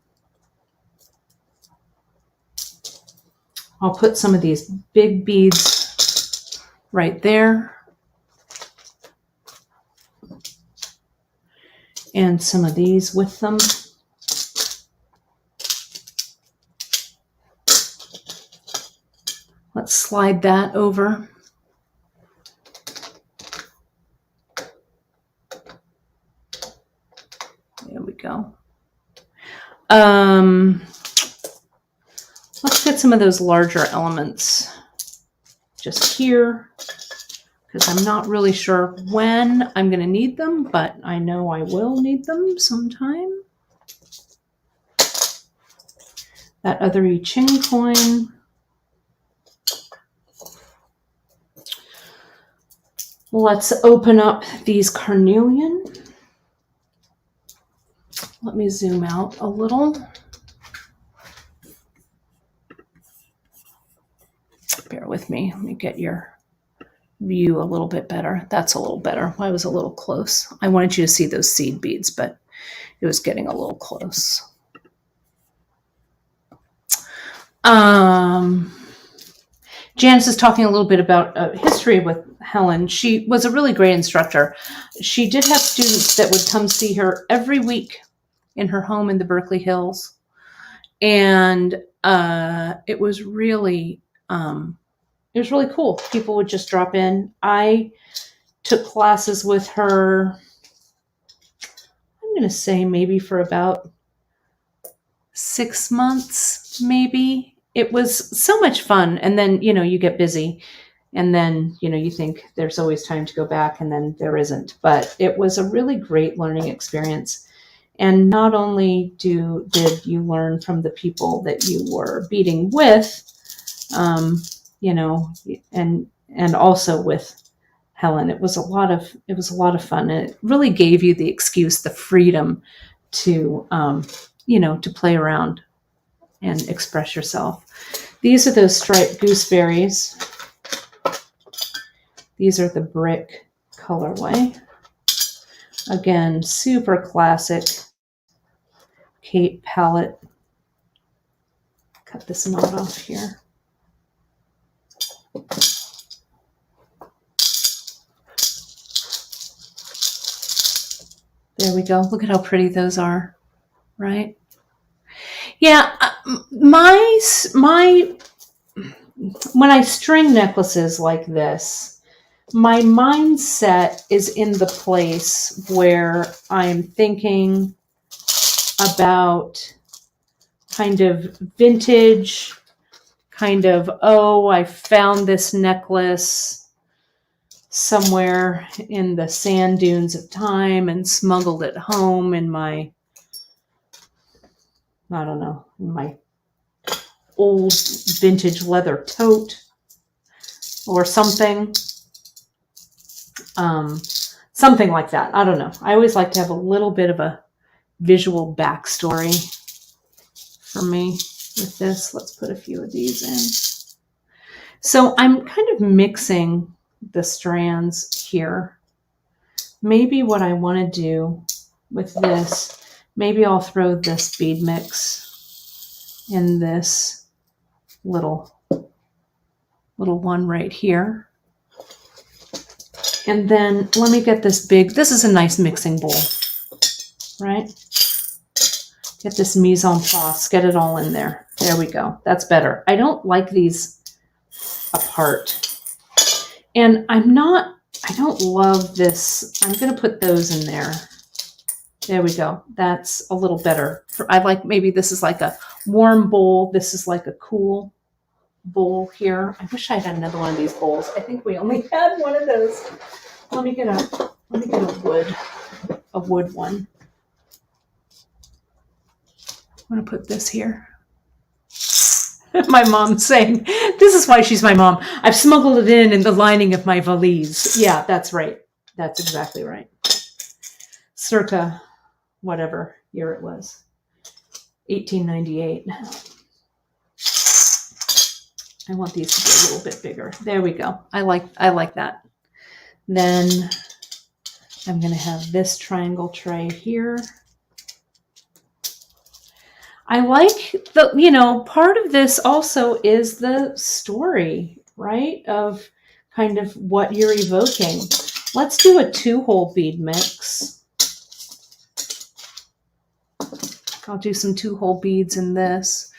I'll put some of these big beads right there. And some of these with them. Let's slide that over. There we go. Let's get some of those larger elements just here, because I'm not really sure when I'm going to need them, but I know I will need them sometime. That other I Ching coin. Let's open up these carnelian. Let me zoom out a little. Bear with me. Let me get your view a little bit better. That's a little better. I was a little close. I wanted you to see those seed beads, but it was getting a little close. Janice is talking a little bit about history with Helen. She was a really great instructor. She did have students that would come see her every week in her home in the Berkeley Hills. And it was really cool. People would just drop in. I took classes with her, I'm going to say maybe for about 6 months, maybe. It was so much fun. And then, you get busy and then, you think there's always time to go back, and then there isn't. But it was a really great learning experience. And not only did you learn from the people that you were beading with, and also with Helen, it was a lot of fun. And it really gave you the excuse, the freedom to, to play around and express yourself. These are those striped gooseberries. These are the brick colorway. Again, super classic. Kate palette. Cut this knot off here. There we go. Look at how pretty those are, right? Yeah, when I string necklaces like this, my mindset is in the place where I'm thinking about kind of vintage, kind of, oh, I found this necklace somewhere in the sand dunes of time and smuggled it home in my, I don't know, in my old vintage leather tote or something. Something like that. I don't know. I always like to have a little bit of a visual backstory for me with this. Let's put a few of these in. So I'm kind of mixing the strands here. Maybe what I want to do with this, maybe I'll throw this bead mix in this little one right here. And then let me get this big, this is a nice mixing bowl, right? Get this mise en place, get it all in there. There we go. That's better. I don't like these apart. And I don't love this. I'm going to put those in there. There we go. That's a little better. I like, maybe this is like a warm bowl. This is like a cool bowl here. I wish I had another one of these bowls. I think we only had one of those. Let me get a wood one. I'm going to put this here. My mom's saying, this is why she's my mom. I've smuggled it in the lining of my valise. Yeah, that's right. That's exactly right. Circa whatever year it was. 1898. I want these to be a little bit bigger. There we go. I like that. Then I'm going to have this triangle tray here. I like the, part of this also is the story, right? Of kind of what you're evoking. Let's do a 2-hole bead mix. I'll do some 2-hole beads in this.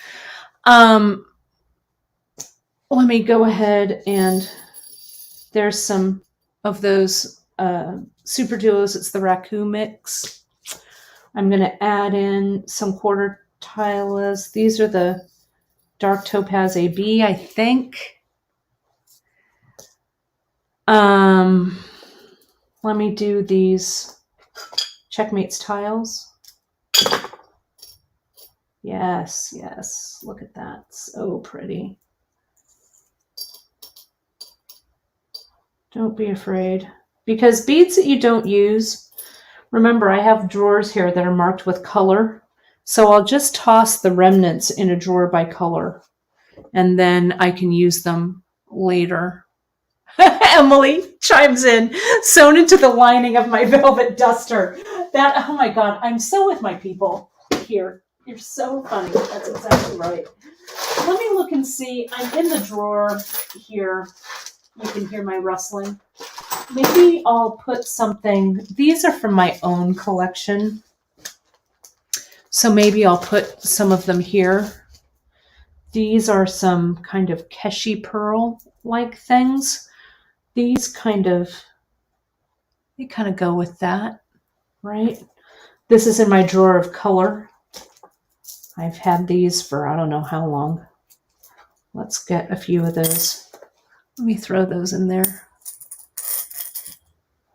Let me go ahead and there's some of those super duos. It's the Raku mix. I'm going to add in some quarter tilas. These are the dark topaz AB, I think. Let me do these Checkmates tiles. Yes, yes. Look at that. So pretty. Don't be afraid. Because beads that you don't use, remember I have drawers here that are marked with color. So I'll just toss the remnants in a drawer by color. And then I can use them later. Emily chimes in, sewn into the lining of my velvet duster. That, oh my God, I'm so with my people here. You're so funny. That's exactly right. Let me look and see. I'm in the drawer here. You can hear my rustling. Maybe I'll put something. These are from my own collection. So maybe I'll put some of them here. These are some kind of Keshi pearl-like things. These kind of go with that, right? This is in my drawer of color. I've had these for I don't know how long. Let's get a few of those. Let me throw those in there.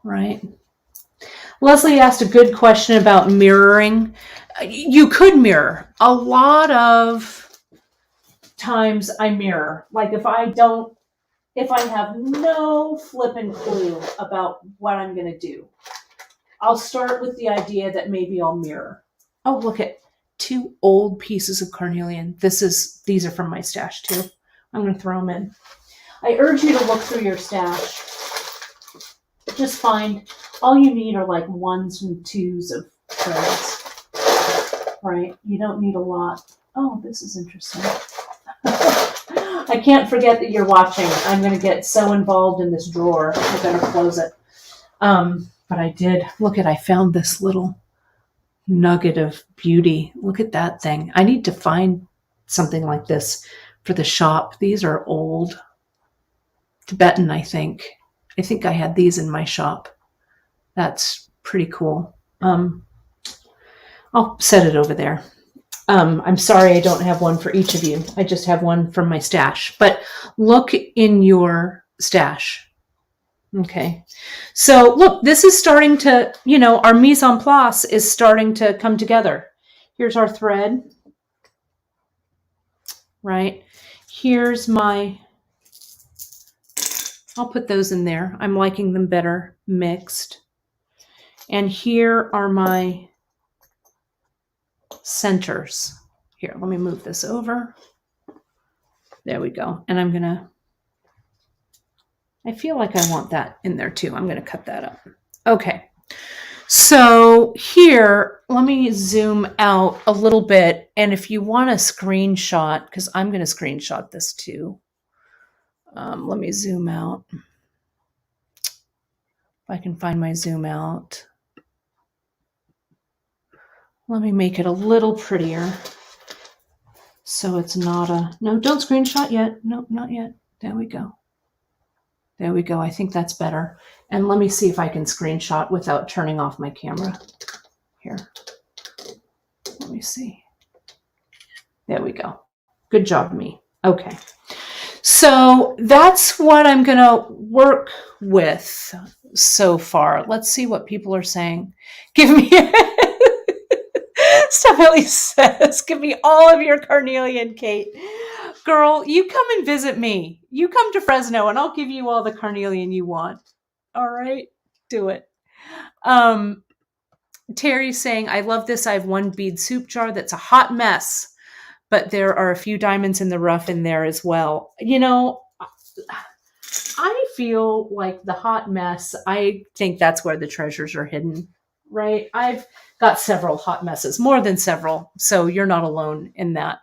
Right. Leslie asked a good question about mirroring. You could mirror. A lot of times I mirror. Like if I have no flipping clue about what I'm going to do, I'll start with the idea that maybe I'll mirror. Oh, look at 2 old pieces of carnelian. These are from my stash too. I'm going to throw them in. I urge you to look through your stash. Just find, all you need are like 1s and 2s of threads. right? You don't need a lot. Oh, this is interesting. I can't forget that you're watching. I'm going to get so involved in this drawer. I better close it. But I did. Look I found this little nugget of beauty. Look at that thing. I need to find something like this for the shop. These are old Tibetan, I think. I think I had these in my shop. That's pretty cool. I'll set it over there. I'm sorry I don't have one for each of you. I just have one from my stash. But look in your stash. Okay. So look, this is starting to, our mise en place is starting to come together. Here's our thread. Right? Here's I'll put those in there. I'm liking them better mixed. And here are my centers. Here, let me move this over. There we go. And I feel like I want that in there too. I'm going to cut that up. Okay. So here, let me zoom out a little bit. And if you want a screenshot, because I'm going to screenshot this too. Let me zoom out. If I can find my zoom out. Let me make it a little prettier. So it's not no, don't screenshot yet. Nope, not yet. There we go. There we go. I think that's better. And let me see if I can screenshot without turning off my camera. Here. Let me see. There we go. Good job, me. Okay. So that's what I'm going to work with so far. Let's see what people are saying. Give me... Stephanie says, give me all of your carnelian, Kate. Girl, you come and visit me. You come to Fresno and I'll give you all the carnelian you want. All right? Do it. Terry's saying, I love this. I have one bead soup jar that's a hot mess, but there are a few diamonds in the rough in there as well. I feel like the hot mess, I think that's where the treasures are hidden, right? I've got several hot messes, more than several, so you're not alone in that.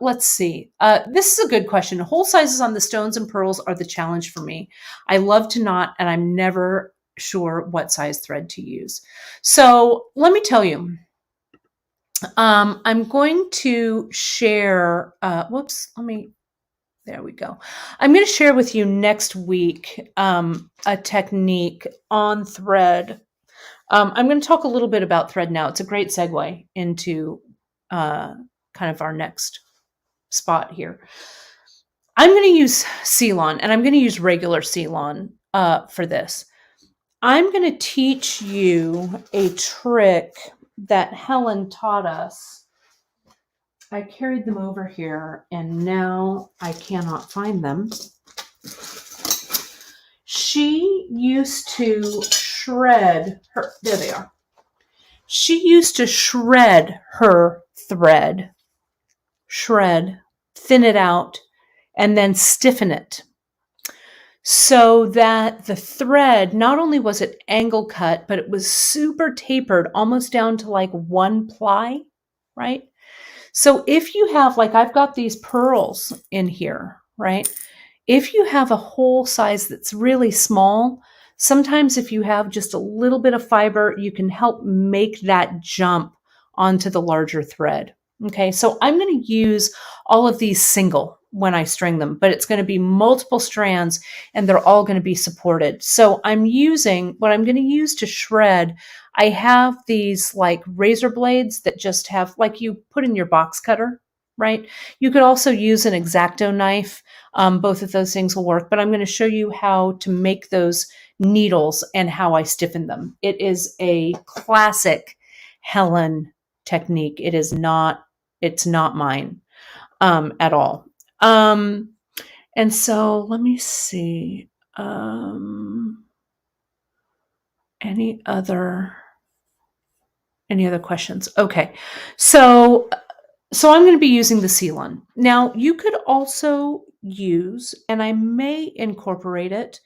Let's see. This is a good question. Hole sizes on the stones and pearls are the challenge for me. I love to knot, and I'm never sure what size thread to use. So let me tell you. I'm going to share, there we go. I'm going to share with you next week a technique on thread. I'm going to talk a little bit about thread now. It's a great segue into kind of our next spot here. I'm going to use Ceylon, and I'm going to use regular Ceylon for this. I'm going to teach you a trick that Helen taught us. I carried them over here, and now I cannot find them. She used to shred her, there they are. She used to shred her thread, thin it out, and then stiffen it so that the thread, not only was it angle cut, but it was super tapered, almost down to like one ply, right? So if you have, like I've got these pearls in here, right? If you have a hole size that's really small, sometimes if you have just a little bit of fiber, you can help make that jump onto the larger thread. Okay, so I'm going to use all of these single when I string them, but it's going to be multiple strands and they're all going to be supported. So I'm using, what I'm going to use to shred, I have these like razor blades that just have, like you put in your box cutter, right? You could also use an X-Acto knife. Both of those things will work, but I'm going to show you how to make those needles and how I stiffen them. It is a classic Helen technique. It's not mine at all. And so let me see, any other questions? Okay. So I'm going to be using the Ceylon. Now you could also use, and I may incorporate it,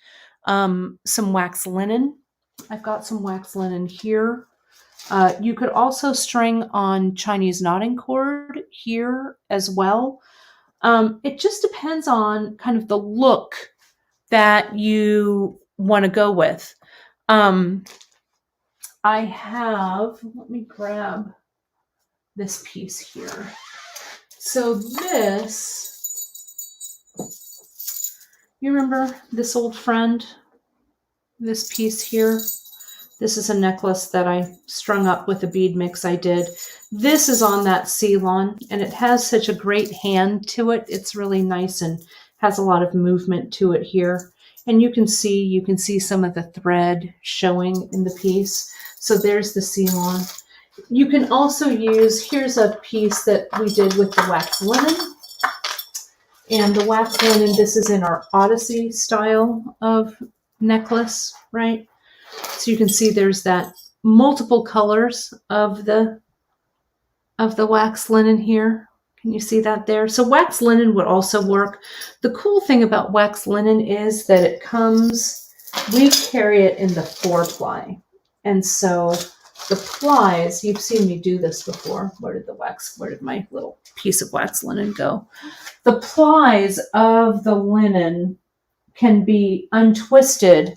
some wax linen. I've got some wax linen here. You could also string on Chinese knotting cord here as well. It just depends on kind of the look that you want to go with. I have, let me grab this piece here. So this, you remember this old friend, this piece here? This is a necklace that I strung up with a bead mix I did. This is on that Ceylon, and it has such a great hand to it. It's really nice and has a lot of movement to it here. And you can see some of the thread showing in the piece. So there's the Ceylon. You can also use, here's a piece that we did with the wax linen. And the wax linen, this is in our Odyssey style of necklace, right? So you can see there's that multiple colors of the wax linen here. Can you see that there? So wax linen would also work. The cool thing about wax linen is that it comes, we carry it in the 4-ply. And so the plies, you've seen me do this before. Where did my little piece of wax linen go? The plies of the linen can be untwisted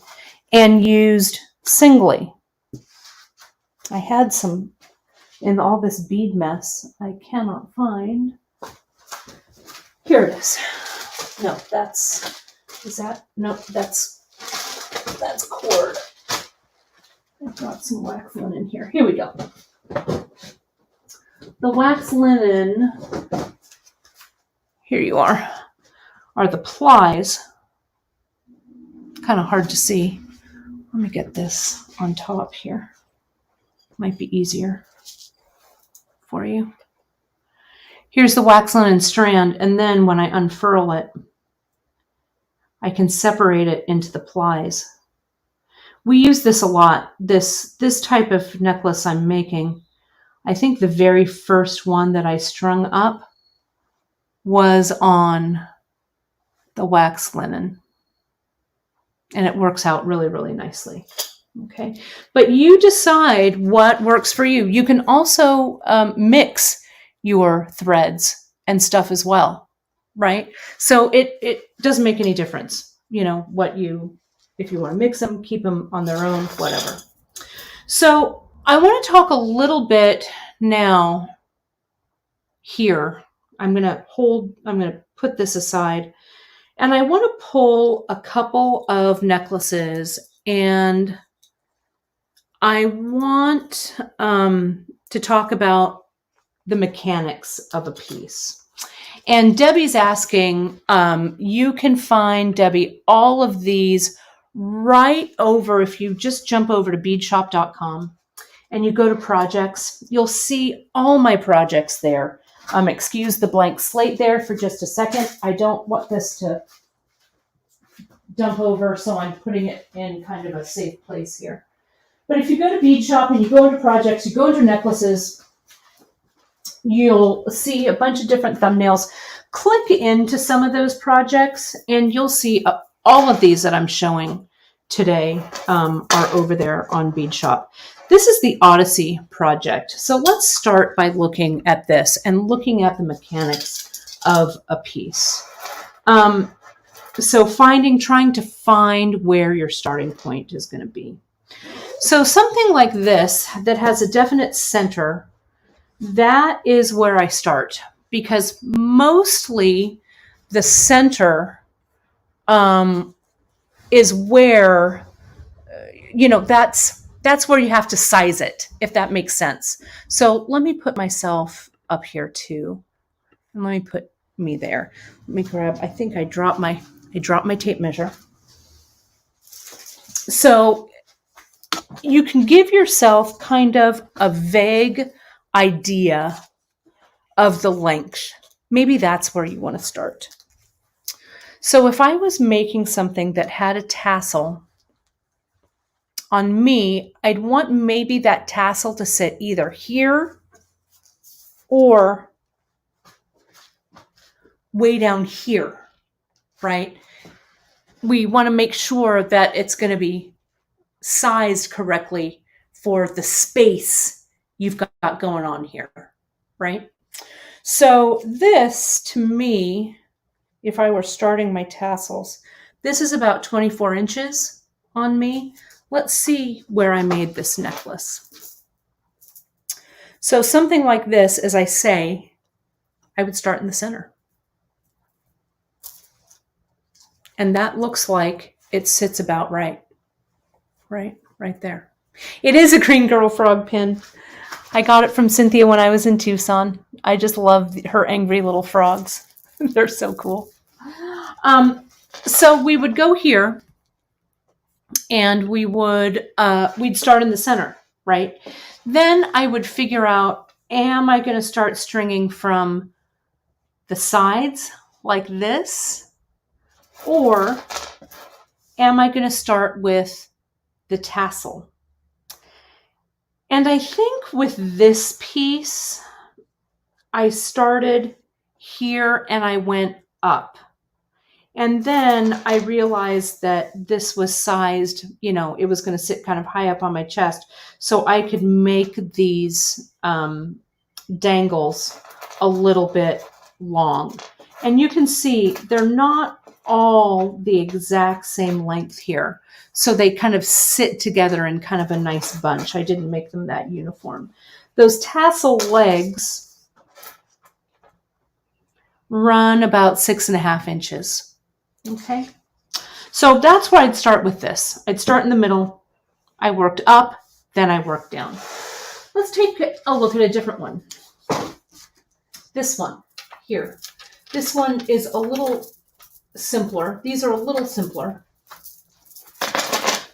and used singly. I had some in all this bead mess. I cannot find. Here it is. No, that's cord. I've got some wax linen here. Here we go. The wax linen, here you are the plies. Kind of hard to see. Let me get this on top here. Might be easier for you. Here's the wax linen strand, and then when I unfurl it, I can separate it into the plies. We use this a lot. This type of necklace I'm making, I think the very first one that I strung up was on the wax linen. And it works out really, really nicely. Okay. But you decide what works for you. You can also mix your threads and stuff as well, right? So it doesn't make any difference, you know, if you want to mix them, keep them on their own, whatever. So I want to talk a little bit now here. I'm going to put this aside. And I want to pull a couple of necklaces, and I want to talk about the mechanics of a piece. And Debbie's asking, you can find, Debbie, all of these right over, if you just jump over to beadshop.com and you go to projects, you'll see all my projects there. Excuse the blank slate there for just a second. I don't want this to dump over, so I'm putting it in kind of a safe place here. But if you go to Beadshop and you go into projects, you go into necklaces, you'll see a bunch of different thumbnails. Click into some of those projects and you'll see all of these that I'm showing today are over there on Beadshop. This is the Odyssey project. So let's start by looking at this and looking at the mechanics of a piece. So trying to find where your starting point is going to be. So something like this that has a definite center, that is where I start, because mostly the center is where, that's where you have to size it, if that makes sense. So let me put myself up here too. And let me put me there. Let me grab, I think I dropped my tape measure. So you can give yourself kind of a vague idea of the length. Maybe that's where you want to start. So if I was making something that had a tassel, on me, I'd want maybe that tassel to sit either here or way down here, right? We want to make sure that it's going to be sized correctly for the space you've got going on here, right? So this, to me, if I were starting my tassels, this is about 24 inches on me. Let's see where I made this necklace. So something like this, as I say, I would start in the center. And that looks like it sits about right there. It is a green girl frog pin. I got it from Cynthia when I was in Tucson. I just love her angry little frogs. They're so cool. So we would go here and we would, we'd start in the center, right? Then I would figure out, am I going to start stringing from the sides like this? Or am I going to start with the tassel? And I think with this piece, I started here and I went up. And then I realized that this was sized, you know, it was going to sit kind of high up on my chest. So I could make these dangles a little bit long. And you can see they're not all the exact same length here. So they kind of sit together in kind of a nice bunch. I didn't make them that uniform. Those tassel legs run about 6.5 inches. Okay. So that's where I'd start with this. I'd start in the middle. I worked up, then I worked down. Let's take a look at a different one. This one here. This one is a little simpler. These are a little simpler.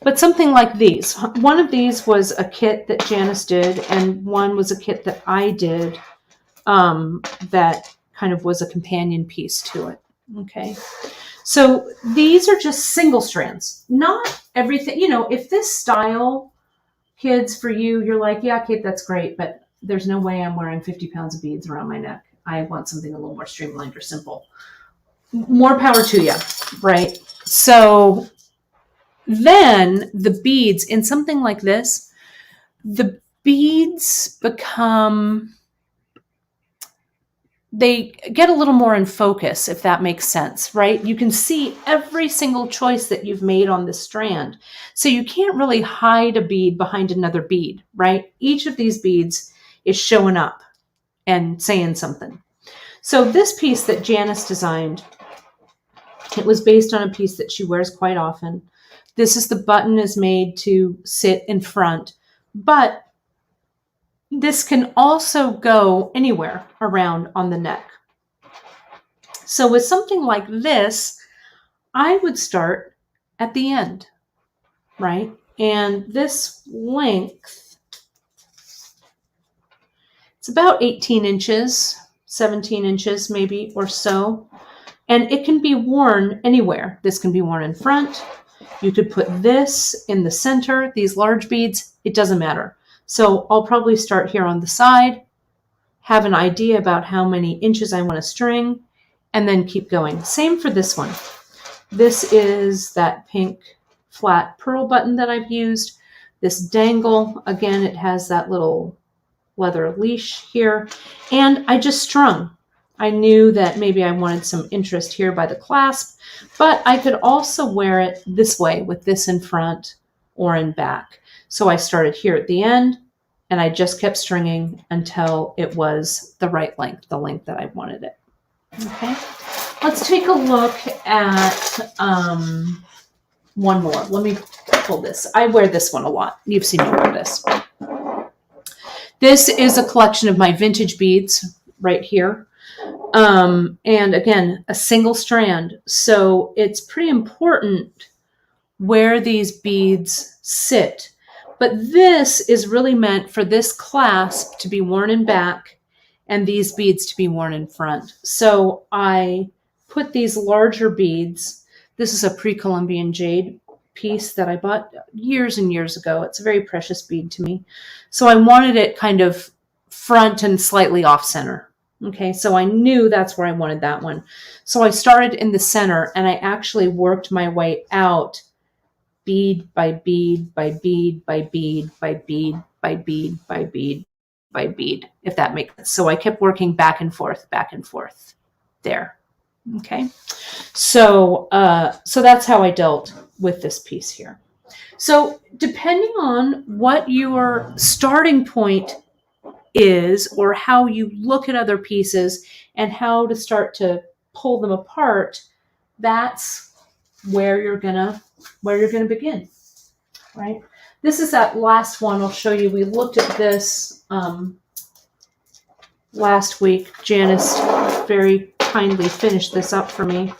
But something like these. One of these was a kit that Janice did, and one was a kit that I did that kind of was a companion piece to it. Okay. So these are just single strands. Not everything, you know, if this style, kids, for you, you're like, yeah, Kate, that's great, but there's no way I'm wearing 50 pounds of beads around my neck. I want something a little more streamlined or simple. More power to you, right? So then the beads in something like this, the beads become, they get a little more in focus, if that makes sense, right? You can see every single choice that you've made on this strand. So you can't really hide a bead behind another bead, right? Each of these beads is showing up and saying something. So this piece that Janice designed, it was based on a piece that she wears quite often. This is the button is made to sit in front, but this can also go anywhere around on the neck. So with something like this, I would start at the end, right? And this length, it's about 18 inches, 17 inches maybe or so. And it can be worn anywhere. This can be worn in front. You could put this in the center, these large beads, it doesn't matter. So I'll probably start here on the side, have an idea about how many inches I want to string, and then keep going. Same for this one. This is that pink flat pearl button that I've used. This dangle, again, it has that little leather leash here. And I just strung. I knew that maybe I wanted some interest here by the clasp, but I could also wear it this way with this in front or in back. So I started here at the end and I just kept stringing until it was the right length, the length that I wanted it. Okay, let's take a look at one more. Let me pull this. I wear this one a lot. You've seen me wear this. This is a collection of my vintage beads right here. And again, a single strand. So it's pretty important where these beads sit. But this is really meant for this clasp to be worn in back and these beads to be worn in front. So I put these larger beads. This is a pre-Columbian jade piece that I bought years and years ago. It's a very precious bead to me. So I wanted it kind of front and slightly off center. Okay, so I knew that's where I wanted that one. So I started in the center and I actually worked my way out bead by bead by bead by bead by bead by bead by bead by bead, if that makes sense. So I kept working back and forth there. Okay. So that's how I dealt with this piece here. So depending on what your starting point is, or how you look at other pieces and how to start to pull them apart, that's where you're gonna begin, right? This is that last one I'll show you. We looked at this last week. Janice very kindly finished this up for me.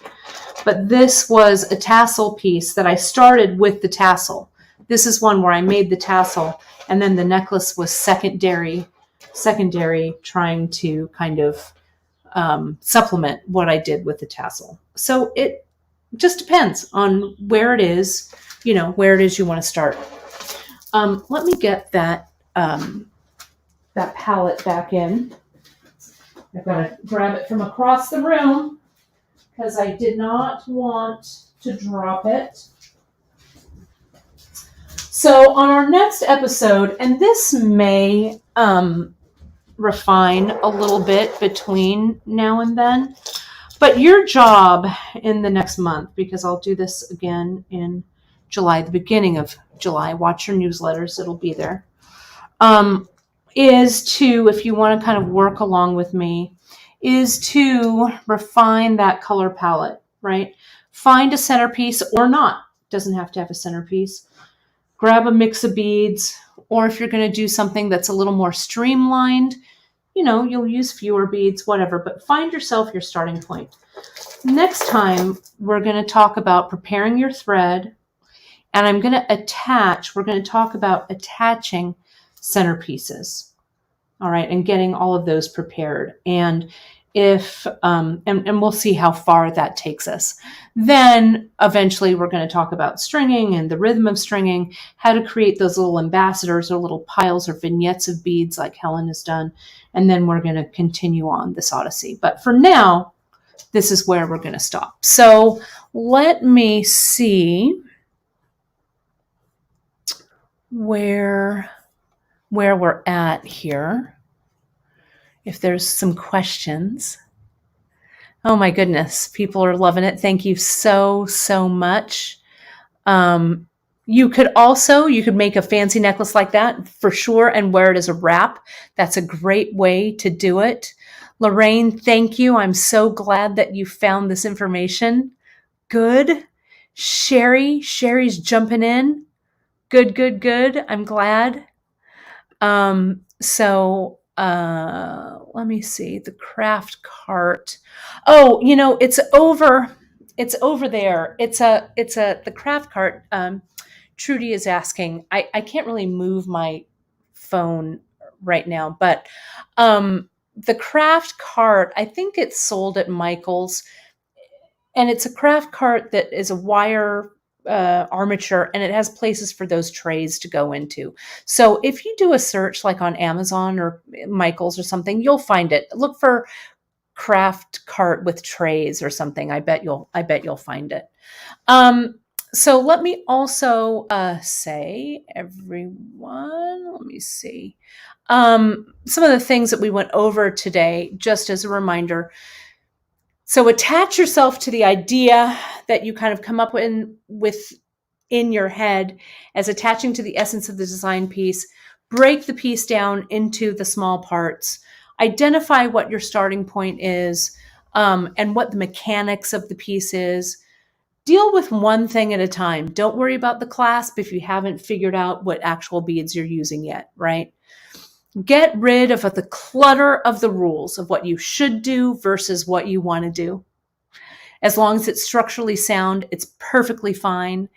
But this was a tassel piece that I started with the tassel. This is one where I made the tassel, and then the necklace was secondary, trying to kind of supplement what I did with the tassel. So it just depends on where it is, where it is you want to start. Let me get that palette back in. I've got to grab it from across the room because I did not want to drop it. So on our next episode, and this may refine a little bit between now and then, but your job in the next month, because I'll do this again in July, the beginning of July, watch your newsletters, it'll be there, is to, if you want to kind of work along with me, is to refine that color palette, right? Find a centerpiece or not. Doesn't have to have a centerpiece. Grab a mix of beads, or if you're going to do something that's a little more streamlined, you'll use fewer beads, whatever, but find yourself your starting point. Next time, we're going to talk about preparing your thread, and we're going to talk about attaching centerpieces. All right, and getting all of those prepared. And if and we'll see how far that takes us. Then eventually we're going to talk about stringing and the rhythm of stringing, how to create those little ambassadors or little piles or vignettes of beads like Helen has done. And then we're going to continue on this odyssey. But for now, this is where we're going to stop. So let me see where we're at here. If there's some questions. Oh my goodness, people are loving it. Thank you so much. You could make a fancy necklace like that for sure and wear it as a wrap. That's a great way to do it. Lorraine, thank you. I'm so glad that you found this information. Good. Sherry's jumping in. Good. I'm glad. Let me see the craft cart. Oh, it's over there. It's the craft cart. Trudy is asking, I can't really move my phone right now, but, the craft cart, I think it's sold at Michael's, and it's a craft cart that is a wire armature, and it has places for those trays to go into. So if you do a search like on Amazon or Michael's or something, you'll find it. Look for craft cart with trays or something. I bet you'll find it. So let me also say, everyone, let me see. Some of the things that we went over today, just as a reminder. So attach yourself to the idea that you kind of come up with in your head as attaching to the essence of the design piece. Break the piece down into the small parts. Identify what your starting point is, and what the mechanics of the piece is. Deal with one thing at a time. Don't worry about the clasp if you haven't figured out what actual beads you're using yet, right? Get rid of the clutter of the rules of what you should do versus what you want to do. As long as it's structurally sound, it's perfectly fine.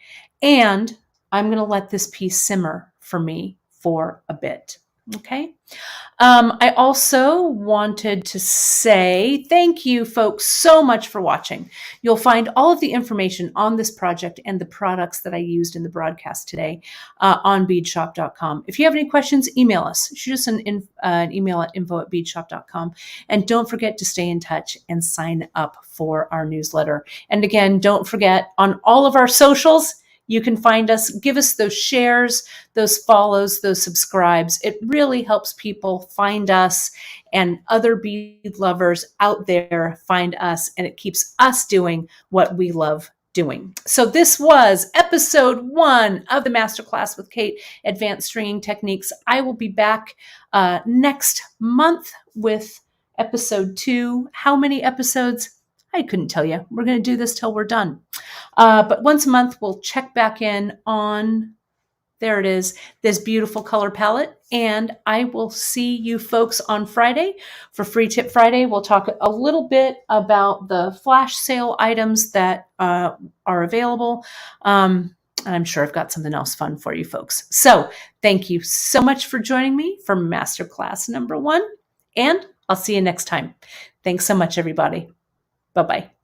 And I'm going to let this piece simmer for me for a bit. Okay. I also wanted to say thank you folks so much for watching. You'll find all of the information on this project and the products that I used in the broadcast today on beadshop.com. If you have any questions, email us. Shoot us an email at info@beadshop.com. And don't forget to stay in touch and sign up for our newsletter. And again, don't forget on all of our socials, you can find us. Give us those shares, those follows, those subscribes. It really helps people find us and other bead lovers out there find us, and it keeps us doing what we love doing. So this was episode 1 of the Masterclass with Kate, Advanced Stringing Techniques. I will be back next month with episode 2. How many episodes? I couldn't tell you. We're going to do this till we're done. But once a month, we'll check back in on, there it is, this beautiful color palette. And I will see you folks on Friday for Free Tip Friday. We'll talk a little bit about the flash sale items that are available. I'm sure I've got something else fun for you folks. So thank you so much for joining me for Masterclass number 1. And I'll see you next time. Thanks so much, everybody. Bye-bye.